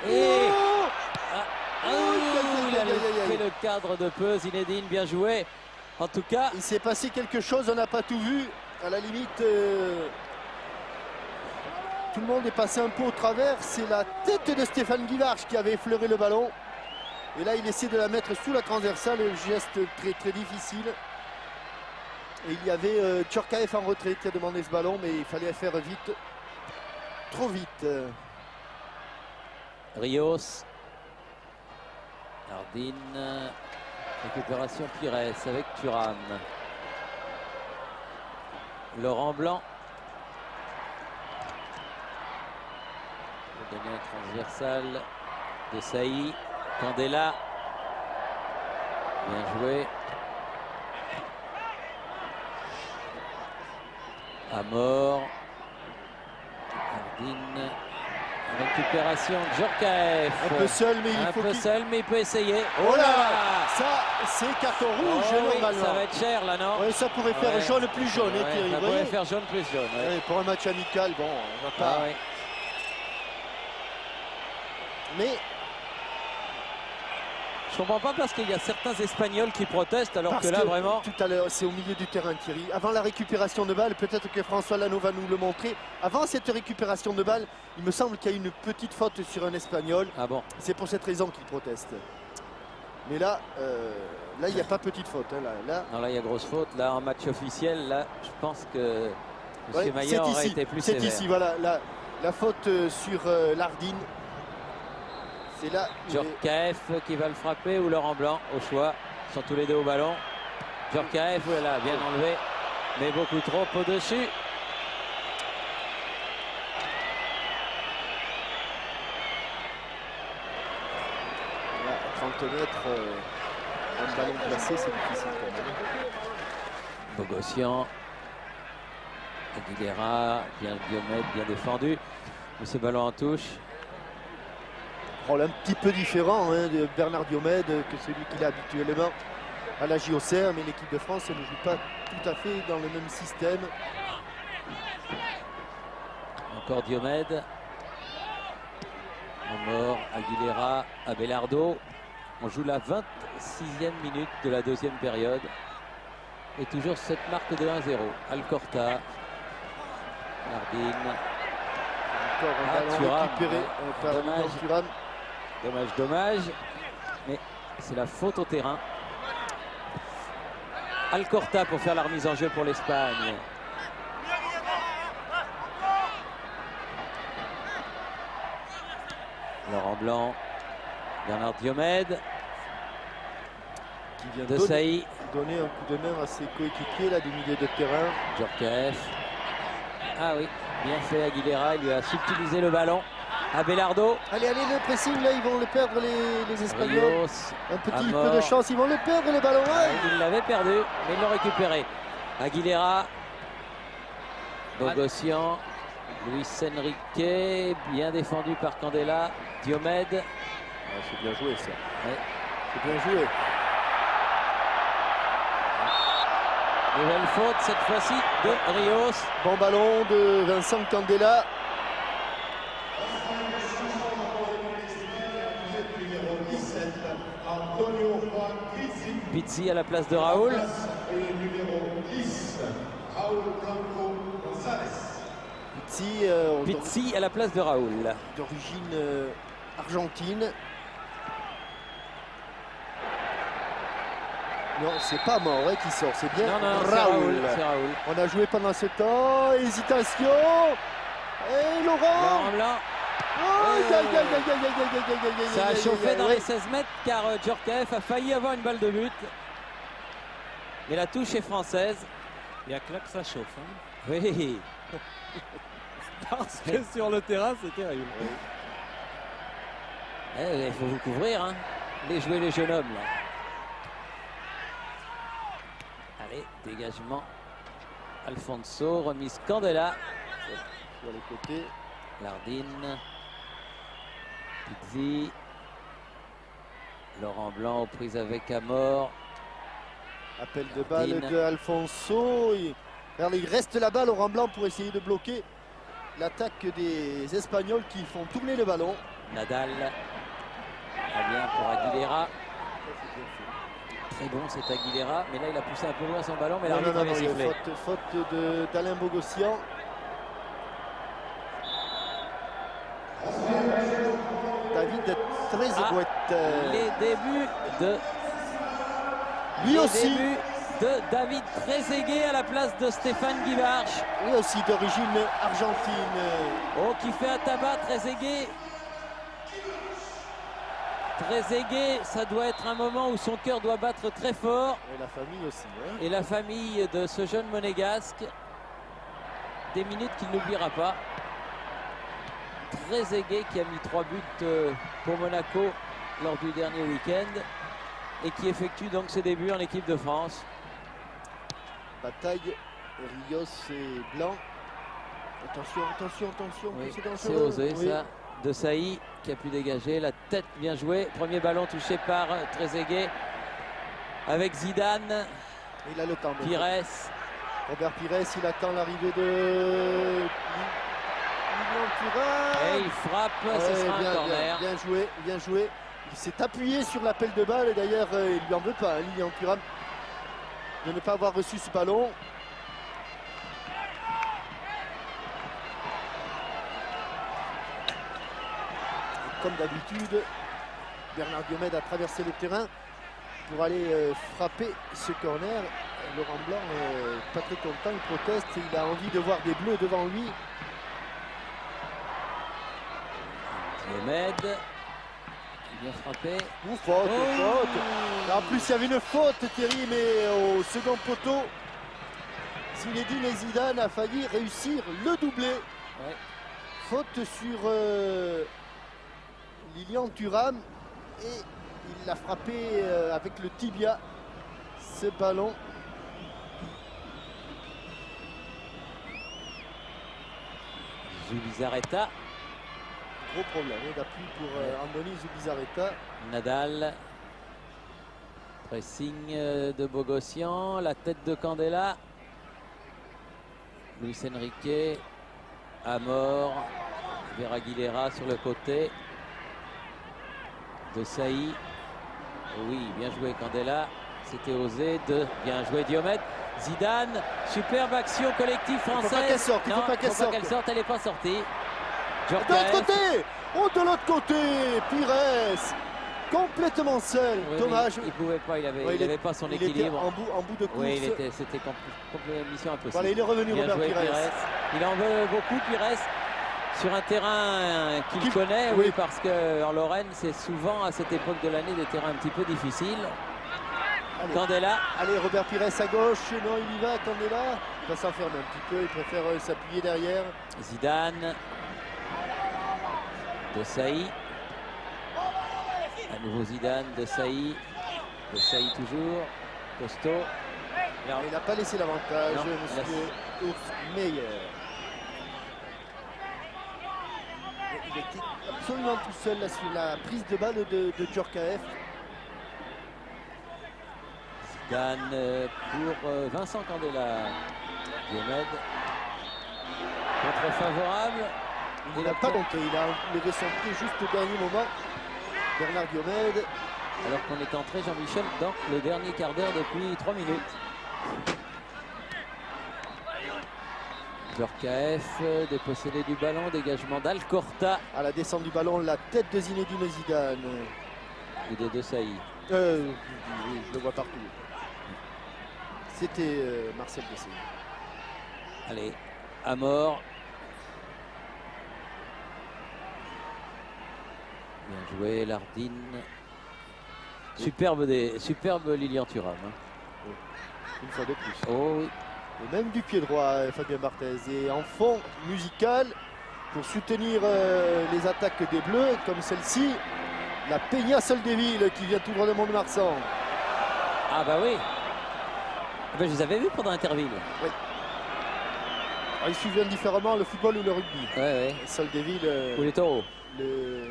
Et il a fait le cadre de peu. Zinedine, bien joué. En tout cas, Il s'est passé quelque chose, on n'a pas tout vu. À la limite, tout le monde est passé un peu au travers. C'est la tête de Stéphane Guivarch qui avait effleuré le ballon. Et là, il essaie de la mettre sous la transversale, un geste très très difficile. Et il y avait Djorkaeff en retrait qui a demandé ce ballon, mais il fallait faire vite, trop vite. Rios. Lardine. Récupération Pires avec Thuram. Laurent Blanc. Le gagné transversal de Sailly. Candela. Bien joué. Amor. Ardine. Récupération de Djorkaeff. Un peu seul, mais il Un faut peu qu'il... seul, mais il peut essayer. Oh là là. Ça, c'est carton rouge, Oh oui, normalement. ça va être cher là, non? Ouais, ça pourrait faire Ouais. jaune plus jaune, hein, Ouais, Thierry. ça vous pourrait voyez. faire jaune plus jaune. Ouais. Ouais, pour un match amical, bon, on va pas. Ah, ouais. Mais Je comprends pas parce qu'il y a certains Espagnols qui protestent alors parce que là vraiment. tout à l'heure, c'est au milieu du terrain, Thierry. Avant la récupération de balle, peut-être que François Lano va nous le montrer. Avant cette récupération de balle, il me semble qu'il y a une petite faute sur un Espagnol. Ah bon? C'est pour cette raison qu'il proteste. Mais là, il n'y a pas petite faute. Hein, là. Non, là il y a grosse faute. Là en match officiel, là je pense que Ouais, M. Maillard c'est aurait ici, été plus c'est sévère. ici, voilà, la faute sur Lardine. C'est là. Djorkaeff qui va le frapper ou Laurent Blanc au choix. Ils sont tous les deux au ballon. Djorkaeff, voilà, bien enlevé, mais beaucoup trop au-dessus. Là, à 30 mètres, un ballon placé, c'est difficile quand même. Bogossian, Aguilera, bien Diomède, bien défendu. Mais ce ballon en touche. Rôle un petit peu différent hein, de Bernard Diomède que celui qu'il a habituellement à la JOCR, mais l'équipe de France ne joue pas tout à fait dans le même système. Encore Diomède. Mort, Aguilera, Abelardo. On joue la 26e minute de la deuxième période. Et toujours cette marque de 1-0. Alcorta. Nardine. Encore un Ah, ballon Thuram, récupéré ouais. par Dommage. Lilian Thuram. Dommage, dommage. Mais c'est la faute au terrain. Alcorta pour faire la remise en jeu pour l'Espagne. Laurent Blanc. Bernard Diomède. Qui vient De Sailly. donner un coup de main à ses coéquipiers là, du milieu de terrain. Djorkaeff. Ah oui, bien fait Aguilera. Il lui a subtilisé le ballon. Abelardo. Allez, le pressing, là, ils vont le perdre les Espagnols. Rios. Un petit Amor. peu de chance, ils vont le perdre le ballon. Ah, Ouais. il l'avait perdu, mais ils l'ont récupéré. Aguilera. Bogossian. Luis Enrique. Bien défendu par Candela. Diomède. Ah, c'est bien joué ça. Ouais. C'est bien joué. Nouvelle faute cette fois-ci de Rios. Bon ballon de Vincent Candela. Pizzi à la place de Raoul. Pizzi à la place de Raoul. D'origine argentine. Non, c'est pas Mort qui sort, c'est bien Non, c'est Raoul. Raoul. C'est Raoul. On a joué pendant ce temps, hésitation. Et Laurent. Laurent Blanc. Aïe, aïe, aïe, aïe, aïe, aïe, aïe, aïe, aïe, aïe, Ça a aïe, chauffé aïe, dans ouais. les 16 mètres car Djorkaeff a failli avoir une balle de but. Mais la touche est française. Il n'y a que là que ça chauffe. Hein. Oui. Parce que sur le terrain, c'est terrible. Il faut vous couvrir. Hein. Les jouer les jeunes hommes. Là. Allez, dégagement. Alfonso, remise Candela. Sur les côtés. Lardine. Pizzi. Laurent Blanc aux prises avec Amor. Appel de balle Lardine. de Alfonso. Regardez, il reste la balle au Laurent Blanc pour essayer de bloquer l'attaque des Espagnols qui font tourner le ballon. Nadal. Très bien pour Aguilera. Très bon cet Aguilera. Mais là, il a poussé un peu loin son ballon. Mais Non, l'arbitre non, avait non, il y a sifflé. faute d'Alain Bogossian. David Trezeguet. Les débuts de... Lui les aussi, débuts de David Trezeguet à la place de Stéphane Guivarch. lui aussi d'origine argentine. Oh, qui fait un tabac, Trezeguet. Trezeguet, ça doit être un moment où son cœur doit battre très fort. Et la famille aussi. Hein. Et la famille de ce jeune monégasque, des minutes qu'il n'oubliera pas. Trezeguet qui a mis 3 buts pour Monaco lors du dernier week-end et qui effectue donc ses débuts en équipe de France. Bataille, Rios et Blanc. Attention, attention, attention. Oui, c'est c'est dangereux. osé Oui. ça. De Sailly qui a pu dégager la tête bien jouée. Premier ballon touché par Trezeguet. avec Zidane, Il a le temps. Pires. Robert Pires, il attend l'arrivée de Lilian Thuram. Et il frappe, ce Ouais, sera un corner. bien joué, bien joué. Il s'est appuyé sur l'appel de balle et d'ailleurs il lui en veut pas, hein, Lilian Thuram, de ne pas avoir reçu ce ballon. Et comme d'habitude, Bernard Diomède a traversé le terrain pour aller frapper ce corner. Laurent Blanc pas très content, il proteste, il a envie de voir des bleus devant lui. Diomède, qui vient frapper. Faute, faute. Et en plus, il y avait une faute, Thierry, mais au second poteau, Zinedine Zidane a failli réussir le doublé. Ouais. Faute sur Lilian Thuram et il l'a frappé avec le tibia, ce ballon. Zubizarreta, Gros problème d'appui pour Andoni Zubizarreta. Nadal, pressing de Bogossian, la tête de Candela, Luis Enrique, Amor, vers Aguilera sur le côté, De Sailly, oui, bien joué Candela, c'était osé, bien joué Diomède, Zidane, superbe action collective française. Il ne faut pas qu'elle sorte, il ne faut pas qu'elle sorte. Elle n'est pas sortie. De l'autre côté, de l'autre côté, Pires, complètement seul. Oui, Dommage. il ne pouvait pas, il n'avait pas son Il était équilibre. en bout de course. Oui, c'était complètement mission impossible. Voilà, il est revenu, Bien Robert joué, Pires. Il en veut beaucoup, Pires, sur un terrain qu'il connaît, oui, parce qu'en Lorraine, c'est souvent à cette époque de l'année des terrains un petit peu difficiles. Allez. Candela, Allez, Robert Pires à gauche. Non, il y va, Candela. Il va s'enfermer un petit peu. Il préfère s'appuyer derrière. Zidane, De Sailly. À nouveau Zidane, De Sailly. De Sailly toujours. Costaud. Alors, il n'a pas laissé l'avantage, Non, monsieur Urs Meyer. Il était absolument tout seul là, sur la prise de balle de Djorkaeff. Zidane pour Vincent Candela. Diomède. Contre favorable. Il n'a pas monté, il a levé son pied juste au dernier moment. Bernard Diomède. Alors qu'on est entré, Jean-Michel, dans le dernier quart d'heure depuis 3 minutes. Djorkaeff, dépossédé du ballon, dégagement d'Alcorta. À la descente du ballon, la tête de Zinedine Zidane. Et de De Sailly. Oui, je le vois partout. C'était Marcel Dessay. Allez, Amor. Bien joué, Lardine. Superbe Lilian Thuram. Hein. Une fois de plus. Oh oui. Et même du pied droit, Fabien Barthez. Et en fond musical, pour soutenir les attaques des Bleus, comme celle-ci, la Peña Soldeville qui vient tout droit de Mont-de-Marsan. Ah bah oui. Ben, je les avais vus pendant Interville. Oui. Alors, ils suivent indifféremment le football ou le rugby. Ouais. Soldeville, Ou les taureaux. le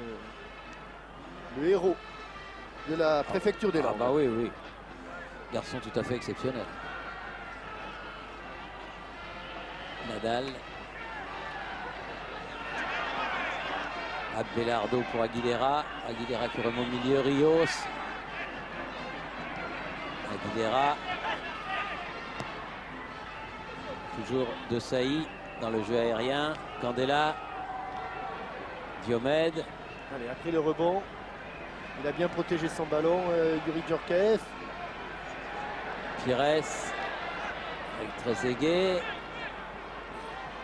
héros de la préfecture des Ah Landes. bah oui. Garçon tout à fait exceptionnel. Nadal. Abelardo pour Aguilera. Aguilera qui remonte au milieu. Rios. Aguilera. Toujours De Sailly dans le jeu aérien. Candela. Diomède. Allez, après le rebond, il a bien protégé son ballon, Yuri Djorkaeff. Pires. Avec Trezeguet.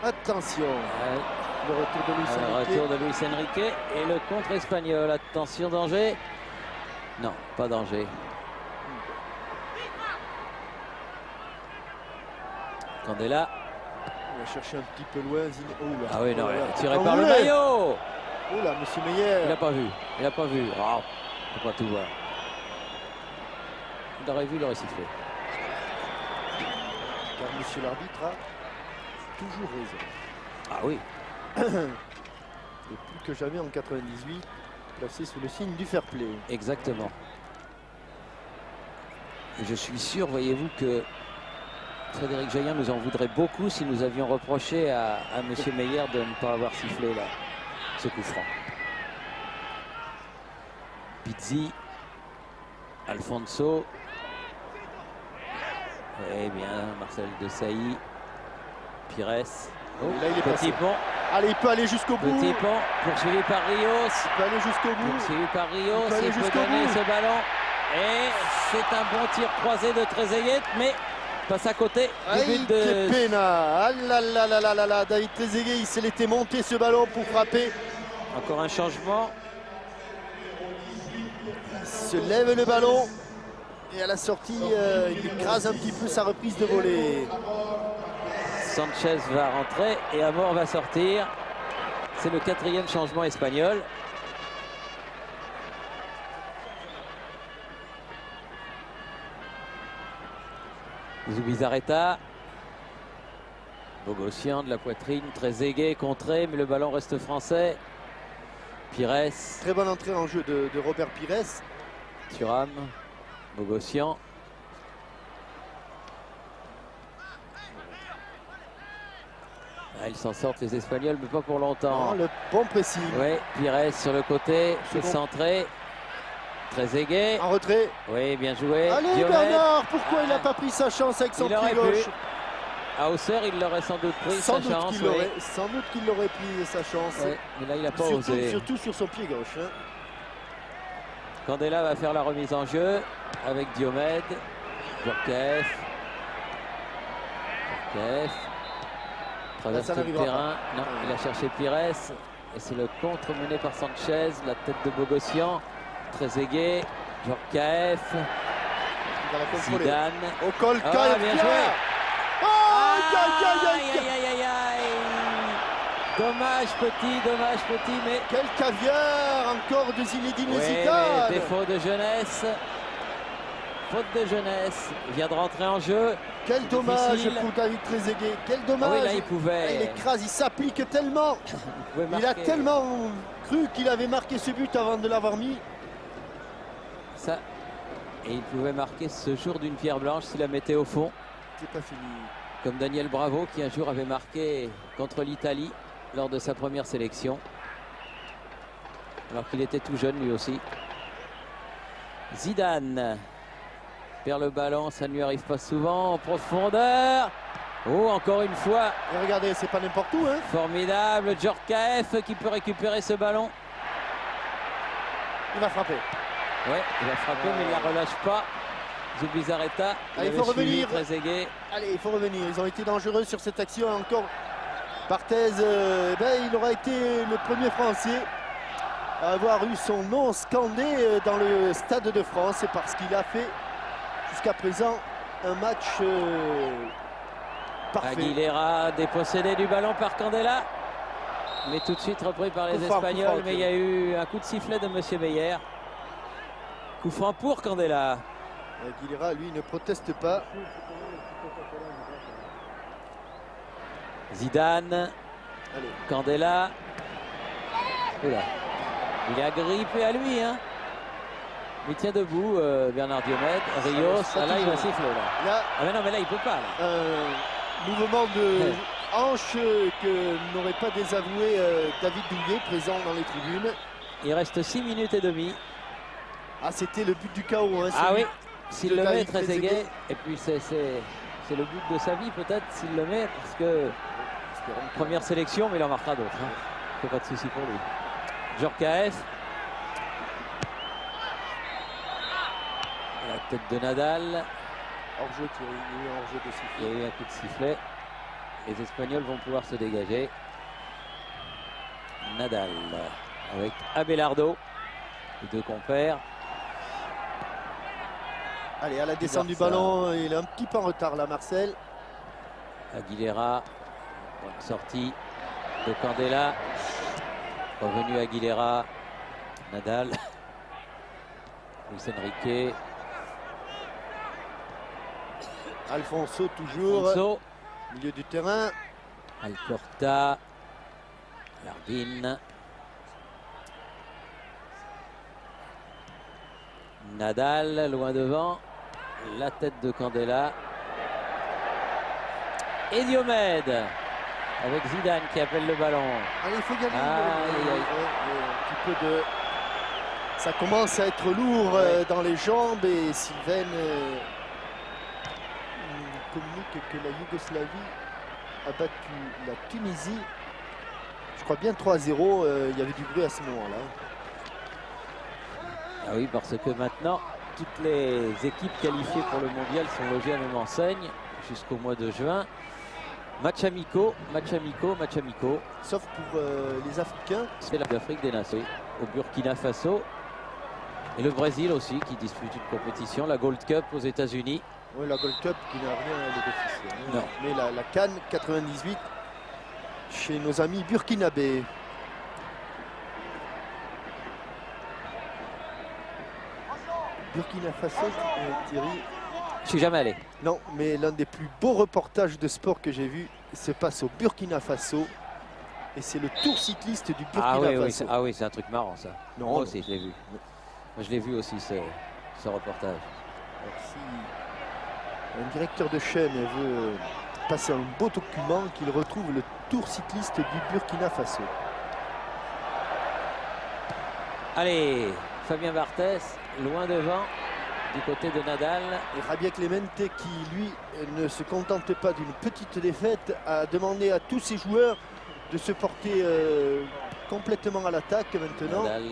Attention, Ouais. le retour de Luis Le Enrique. retour de Luis Enrique et le contre espagnol. Attention, danger. Non, pas danger. Candela. Il va chercher un petit peu loin. Oh là. Ah oui, non, Oh là là. tiré Ah, par le ouais. maillot. Oh là, monsieur Meyer. Il n'a pas vu. Il n'a pas vu. Oh, il faut pas tout voir. Il aurait vu, il aurait sifflé. Car monsieur l'arbitre a toujours raison. Ah oui. Et plus que jamais en 98, placé sous le signe du fair play. Exactement. Et je suis sûr, voyez-vous, que Frédéric Jaillin nous en voudrait beaucoup si nous avions reproché à M. Meyer de ne pas avoir sifflé là, ce coup franc. Pizzi, Alfonso. Eh bien, Marcel Desailly, Pires. Oh, là, il est petit passé. pont. Allez, il peut aller jusqu'au bout. Petit pont, poursuivi par Rios. Il peut aller jusqu'au bout. Poursuivi par Rios, Il peut aller il peut jusqu'au donner bout. ce ballon. Et c'est un bon tir croisé de Trezeguet, mais passe à côté du Aïe, but que de... pena. Ah là là là là là là. David Trezeguet, il s'est laissé monter ce ballon pour frapper. Encore un changement. Il se lève le ballon. Et à la sortie, il écrase un petit peu sa reprise de volée. Sanchez va rentrer et Amor va sortir. C'est le 4e changement espagnol. Zubizarreta. Bogossian de la poitrine, Trezeguet contré, mais le ballon reste français. Pires, Très bonne entrée en jeu de Robert Pires. Thuram, Bogossian. Ah, ils s'en sortent les Espagnols, mais pas pour longtemps. Oh, le bon pressing. Oui, Pires sur le côté, c'est Second. centré. Trezeguet. En retrait. Oui, bien joué. Allez Diomed. Bernard, pourquoi il n'a pas pris sa chance avec son Il pied aurait gauche? pu. À Auxerre, il l'aurait sans doute pris Sans sa doute chance. qu'il Oui. l'aurait, sans doute qu'il l'aurait pris sa chance. Ouais, mais là, il n'a pas osé. Surtout sur son pied gauche. Hein. Candela va faire la remise en jeu avec Diomed. Djorkaeff. Traverse ça le n'arrivera terrain. Non, il a cherché Pires. Et c'est le contre mené par Sanchez. La tête de Bogossian. Trezeguet. Djorkaeff. Il va la contrôler. Zidane. Au col, Ah, Kyle bien Pierre. joué. Oh, aïe, aïe, aïe, aïe. Aïe, aïe, aïe, aïe. Dommage petit, mais... Quel caviar encore de Zinedine Oui, Zidane. mais défaut de jeunesse. Faute de jeunesse. Il vient de rentrer en jeu. Quel dommage difficile. pour David Trezeguet. Quel Ah dommage. oui, là, il pouvait... Il écrase, il s'applique tellement. pouvait Il a marquer. tellement cru qu'il avait marqué ce but avant de l'avoir mis. Ça. Et il pouvait marquer ce jour d'une pierre blanche s'il la mettait au fond. C'est pas fini. Comme Daniel Bravo qui un jour avait marqué contre l'Italie lors de sa première sélection. Alors qu'il était tout jeune lui aussi. Zidane perd le ballon, ça ne lui arrive pas souvent en profondeur. Oh, encore une fois. Et regardez, c'est pas n'importe où. Hein. Formidable, Djorkaeff qui peut récupérer ce ballon. Il va frapper. Ouais, il va frapper mais il la relâche pas. Zubizarreta, Allez, il avait faut suivi revenir. Trezeguet. Allez, il faut revenir. Ils ont été dangereux sur cette action. Encore Barthez, il aura été le premier Français à avoir eu son nom scandé dans le Stade de France. C'est parce qu'il a fait jusqu'à présent un match parfait. Aguilera dépossédé du ballon par Candela. Mais tout de suite repris par les Coup franc, Espagnols. Mais il y a eu un coup de sifflet de M. Meyer. Coup franc pour Candela. Aguilera, lui, ne proteste pas. Zidane. Allez. Candela. Oula. Il est agrippé à lui. Hein. Il tient debout, Bernard Diomed. Rios. ça Ah, là, il va toujours. siffler. Là. Là, Ah mais non, mais là, il peut pas. Là. un mouvement de hanche que n'aurait pas désavoué David Douillet, présent dans les tribunes. Il reste 6 minutes et demie. Ah, c'était le but du chaos. Hein, Ah celui oui. S'il de le met, David Trezeguet. Trezeguet. Et puis, c'est le but de sa vie, peut-être, s'il le met. Parce que première sélection, mais il en marquera d'autres. Hein. Il n'y a pas de souci pour lui. Djorkaeff. La tête de Nadal. Hors-jeu, Thierry. Il y a eu un hors-jeu de sifflet. Il y a eu un coup de sifflet. Les Espagnols vont pouvoir se dégager. Nadal avec Abelardo, les deux compères. Allez, à la descente du ça. ballon, il est un petit peu en retard là, Marcel. Aguilera, bonne sortie de Candela. Revenu Aguilera, Nadal, Luis Enrique, Alfonso toujours, Alfonso, milieu du terrain. Alcorta, Lardine, Nadal loin devant, La tête de Candela. Et Diomède avec Zidane qui appelle le ballon. Allez, il faut y aller. Aïe, aïe. Un petit peu de... Ça commence à être lourd dans les jambes et Sylvain communique que la Yougoslavie a battu la Tunisie. Je crois bien 3-0. Il y avait du bruit à ce moment-là. Ah oui, parce que maintenant, toutes les équipes qualifiées pour le mondial sont logées à la même enseigne jusqu'au mois de juin. Match amicaux, match amicaux, match amicaux. Sauf pour les Africains. C'est l'Afrique des Nations au Burkina Faso. Et le Brésil aussi qui dispute une compétition, la Gold Cup aux États-Unis. Oui, la Gold Cup qui n'a rien d'officiel. Non. Mais la CAN 98 chez nos amis burkinabés. Burkina Faso, Thierry. Je suis jamais allé. Non, mais l'un des plus beaux reportages de sport que j'ai vu se passe au Burkina Faso. Et c'est le tour cycliste du Burkina Faso. Ah oui, c'est un truc marrant ça. Non, Moi non. aussi, je l'ai vu. Moi, je l'ai vu aussi ce reportage. Alors, si un directeur de chaîne veut passer un beau document, qu'il retrouve le tour cycliste du Burkina Faso. Allez, Fabien Barthès, loin devant, du côté de Nadal. Et Javier Clemente qui, lui, ne se contente pas d'une petite défaite, a demandé à tous ses joueurs de se porter complètement à l'attaque maintenant. Nadal.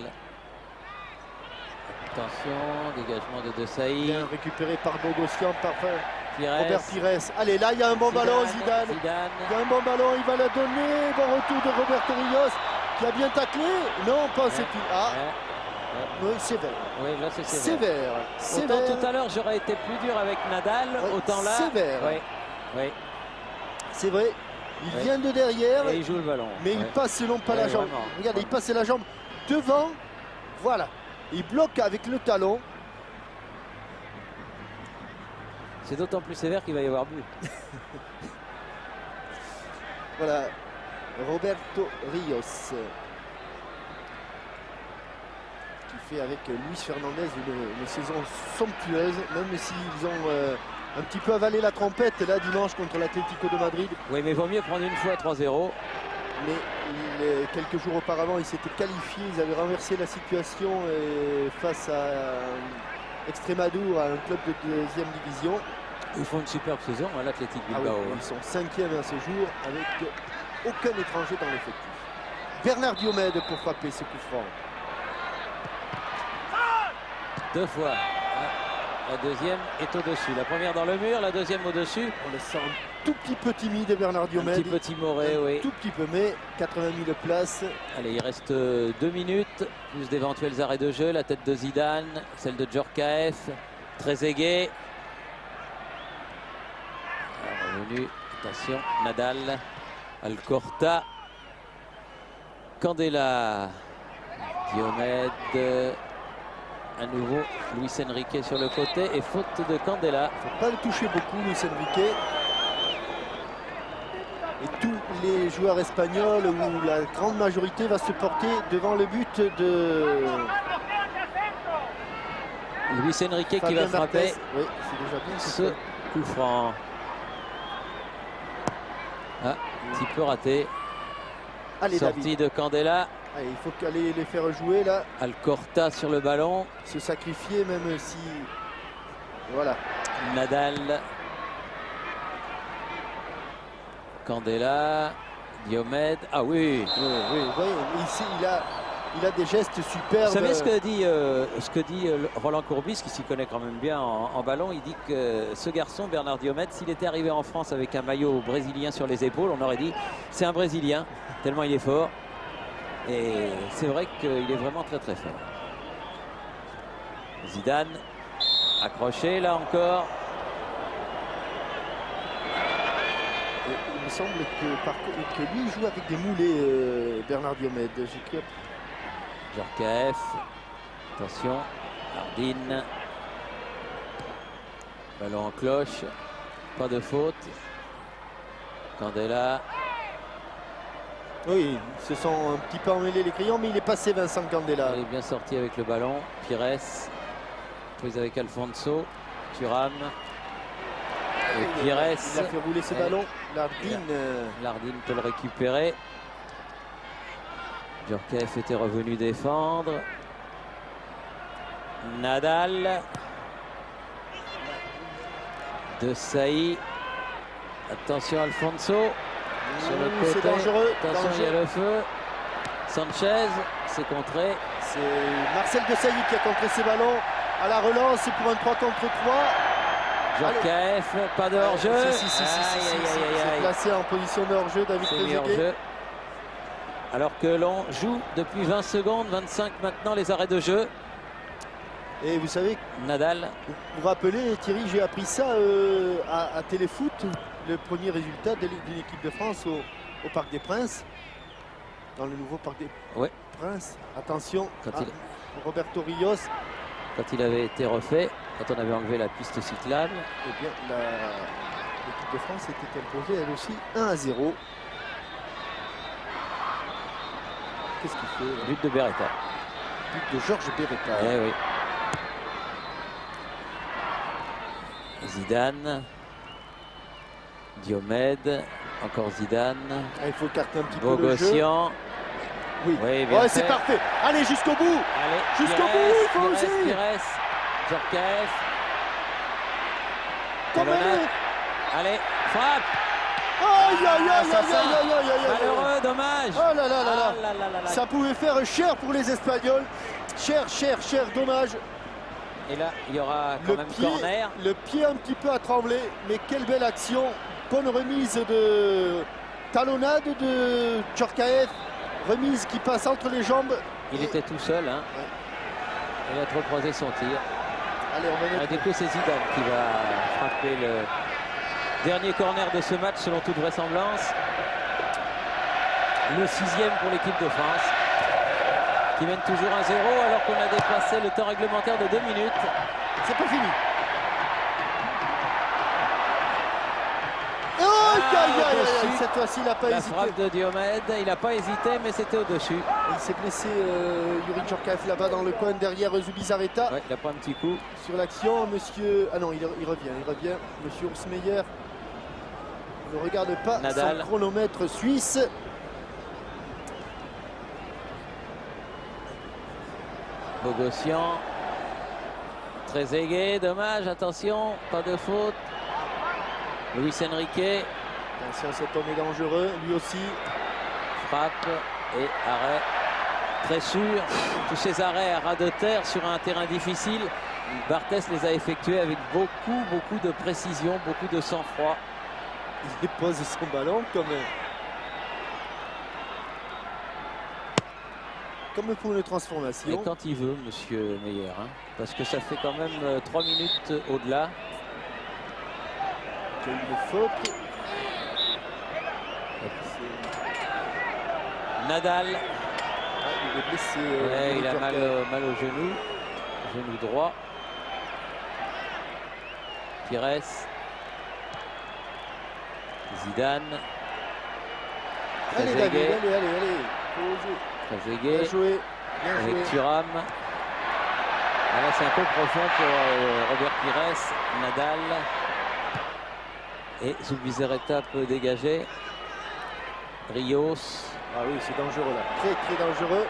Attention, dégagement de De Sailly. Bien récupéré par Bogossian, par Pires. Robert Pires. Allez, là, il y a un bon ballon, Zidane. Zidane. Il y a un bon ballon, il va le donner. Bon retour de Roberto Rios qui a bien taclé. Non, pensait-il. Ah, Ouais. oui, sévère. Oui, là c'est sévère. Sévère. Autant tout à l'heure j'aurais été plus dur avec Nadal, Ouais, autant là. sévère. Oui, oui. C'est vrai. Il Ouais. vient de derrière, Et il joue le ballon. mais il Ouais. passe selon pas Ouais, la jambe. vraiment. Regardez, il passe la jambe devant. Voilà. Il bloque avec le talon. C'est d'autant plus sévère qu'il va y avoir but. Voilà. Roberto Rios. Qui fait avec Luis Fernandez une saison somptueuse, même s'ils ont un petit peu avalé la trompette là dimanche contre l'Atlético de Madrid. Oui, mais vaut mieux prendre une fois 3-0. Mais quelques jours auparavant, ils s'étaient qualifiés, ils avaient renversé la situation face à Extremadura, un club de deuxième division. Ils font une superbe saison à l'Athletic Ah oui, Bilbao. ils sont 5e à ce jour avec aucun étranger dans l'effectif. Bernard Diomède pour frapper ce coup franc. Deux fois. La deuxième est au-dessus. La première dans le mur, la deuxième au-dessus. On le sent un tout petit peu timide, Bernard Un Diomède. petit peu timoré, oui. Tout petit peu, mais 80 000 places. Allez, il reste 2 minutes, plus d'éventuels arrêts de jeu. La tête de Zidane, celle de Djorkaeff, Trezeguet. Revenu, attention, Nadal, Alcorta, Candela, Diomède, à nouveau Luis Enrique sur le côté et faute de Candela. Faut pas le toucher beaucoup, Luis Enrique. Et tous les joueurs espagnols, ou la grande majorité, va se porter devant le but de Luis Enrique qui Fabien va frapper Barthès. Oui, c'est déjà bien. ce coup franc. Ah, petit peu raté. Allez, Sortie David. de Candela. Allez, il faut aller les faire jouer là, Alcorta sur le ballon. se sacrifier même si... Voilà. Nadal. Candela. Diomède. Ah oui. Oui, oui, vous voyez, ici, il a des gestes superbes. Vous savez ce que dit Roland Courbis, qui s'y connaît quand même bien en ballon. Il dit que ce garçon, Bernard Diomède, s'il était arrivé en France avec un maillot brésilien sur les épaules, on aurait dit c'est un Brésilien, tellement il est fort. Et c'est vrai qu'il est vraiment très très fort. Zidane, accroché là encore. Et il me semble que lui joue avec des moulets, Bernard Diomède. Djorkaeff, attention, Hardin, ballon en cloche, pas de faute. Candela, Oui, ils se sont un petit peu emmêlés les crayons, mais il est passé Vincent Candela. il est bien sorti avec le ballon. Pires, prise avec Alfonso. Thuram. Et Pires. Il a fait rouler ce ballon. Lardine peut le récupérer. Djorkaeff était revenu défendre. Nadal. De Sailly. Attention Alfonso. Sur le côté. C'est dangereux. Attention, il y a le feu. Sanchez, c'est contré. C'est Marcel de Sailly qui a contré ces ballons. À la relance pour un 3 contre 3. Djorkaeff, pas de hors-jeu. C'est placé en position de hors-jeu, David Trezeguet. Alors que l'on joue depuis 20 secondes, 25 maintenant les arrêts de jeu. Et vous savez, Nadal. Vous vous rappelez, Thierry, j'ai appris ça à Téléfoot, le premier résultat d'une équipe de France au Parc des Princes, dans le nouveau Parc des Princes. Attention, Roberto Rios. Quand il avait été refait, quand on avait enlevé la piste cyclable. Eh bien, l'équipe de France était imposée elle aussi 1-0. Qu'est-ce qu'il fait là? But de Beretta. But de Georges Beretta. Eh oui. Zidane. Diomède. Encore Zidane. Il faut écarter un petit peu le jeu. Bogossian. Oui, bien c'est parfait. Allez, jusqu'au bout. Allez, jusqu'au bout, il faut oser. Djorkaeff. Allez, frappe. Malheureux, dommage. Oh là là là là. Ça pouvait faire cher pour les Espagnols. Cher, dommage. Et là, il y aura quand même corner. Le pied un petit peu a tremblé, mais quelle belle action. Bonne remise de talonnade de Djorkaeff. Remise qui passe entre les jambes. Il était tout seul. Hein. Ouais. Il a trop croisé son tir. Allez, on va mettre... Du coup, c'est Zidane qui va frapper le dernier corner de ce match, selon toute vraisemblance. Le 6e pour l'équipe de France, qui mène toujours 1-0 alors qu'on a dépassé le temps réglementaire de 2 minutes. C'est pas fini. Cette fois-ci, il n'a pas hésité. La frappe de Diomède, il n'a pas hésité, mais c'était au-dessus. Il s'est blessé, Yuri Djorkaeff, là-bas dans le coin derrière Zubizarreta. Ouais, il a pris un petit coup. Sur l'action, monsieur... Ah non, il revient. Monsieur Orsmeyer ne regarde pas Nadal. Son chronomètre suisse. Bogossian. Trezeguet, dommage, attention, pas de faute. Luis Enrique. Attention, cet homme est dangereux, lui aussi. Frappe et arrêt. Très sûr, tous ces arrêts à ras de terre sur un terrain difficile. Barthès les a effectués avec beaucoup de précision, beaucoup de sang-froid. Il pose son ballon comme pour une transformation. Et quand il veut, monsieur Meyer, hein, parce que ça fait quand même 3 minutes au-delà. Il y a eu une faute. Nadal. Il est blessé. Il a mal au genou. Genou droit. Pires. Zidane. Allez, David, allez. Trezeguet. Bien joué. Avec Thuram. Là, c'est un peu profond pour Robert Pires. Nadal. Et Zubizarreta peut dégager. Rios. Ah oui, c'est dangereux là. Très dangereux.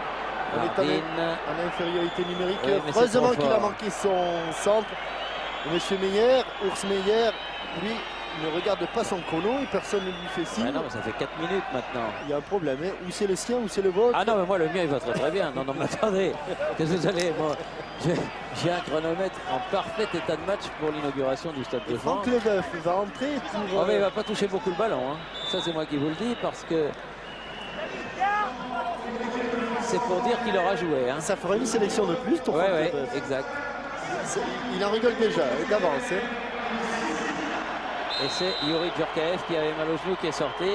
On est en infériorité numérique. Oui, heureusement qu'il a manqué son centre. Et monsieur Meyer, Urs Meyer, lui, ne regarde pas son chrono et personne ne lui fait signe. Ah non, mais ça fait 4 minutes maintenant. Il y a un problème, hein. Ou c'est le sien ou c'est le vôtre. Ah non, mais moi le mien il va très bien. Non, mais attendez, qu'est-ce que vous allez, moi, j'ai un chronomètre en parfait état de match pour l'inauguration du Stade de France. Franck Leboeuf va entrer pour... Oh, mais il va pas toucher beaucoup le ballon, hein. Ça c'est moi qui vous le dis parce que c'est pour dire qu'il aura joué. Hein. Ça fera une sélection de plus pour Franck Leboeuf. Exact. Il en rigole déjà d'avance. Hein. Et c'est Yuri Djorkaeff qui avait mal au genou qui est sorti.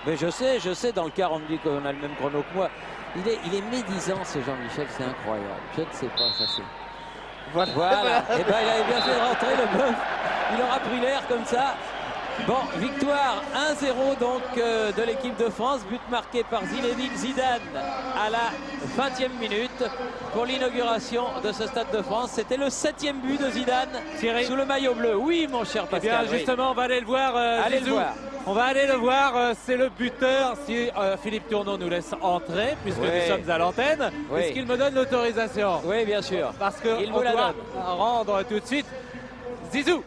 Mais je sais, dans le quart on me dit qu'on a le même chrono que moi. Il est médisant ce Jean-Michel, c'est incroyable. Je ne sais pas, ça c'est... Voilà. Et ben il avait bien fait de rentrer le bœuf. Il aura pris l'air comme ça. Bon, victoire 1-0 donc de l'équipe de France, but marqué par Zinedine Zidane à la 20e minute pour l'inauguration de ce Stade de France. C'était le 7e but de Zidane sous le maillot bleu. Oui, mon cher Pascal. Eh bien, justement, on va aller le voir. Allez Zizou. le voir. On va aller le voir, c'est le buteur. Si Philippe Tourneau nous laisse entrer, puisque Oui. nous sommes à l'antenne, Oui. est-ce qu'il me donne l'autorisation? Oui, bien sûr. Parce qu'on Il vous la doit donne. rendre tout de suite Zizou.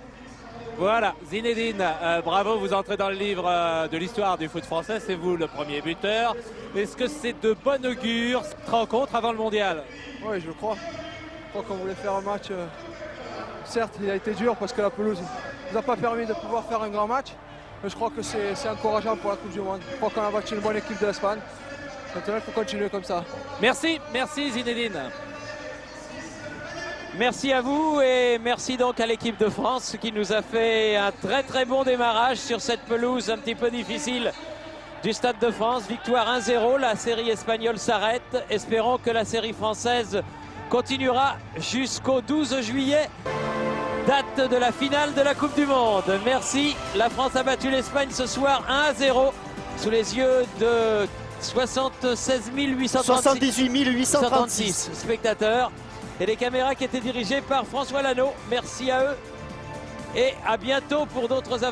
Voilà, Zinedine, bravo, vous entrez dans le livre de l'histoire du foot français, c'est vous le premier buteur. Est-ce que c'est de bon augure cette rencontre avant le mondial? Oui, je le crois. Je crois qu'on voulait faire un match. Certes, il a été dur parce que la pelouse ne nous a pas permis de pouvoir faire un grand match. Mais je crois que c'est encourageant pour la Coupe du Monde. Je crois qu'on a battu une bonne équipe de l'Espagne. Maintenant, il faut continuer comme ça. Merci, merci Zinedine. Merci à vous et merci donc à l'équipe de France qui nous a fait un très bon démarrage sur cette pelouse un petit peu difficile du Stade de France. Victoire 1-0, la série espagnole s'arrête. Espérons que la série française continuera jusqu'au 12 juillet, date de la finale de la Coupe du Monde. Merci, la France a battu l'Espagne ce soir 1-0 sous les yeux de 76 78 836 spectateurs et les caméras qui étaient dirigées par François Lano. Merci à eux et à bientôt pour d'autres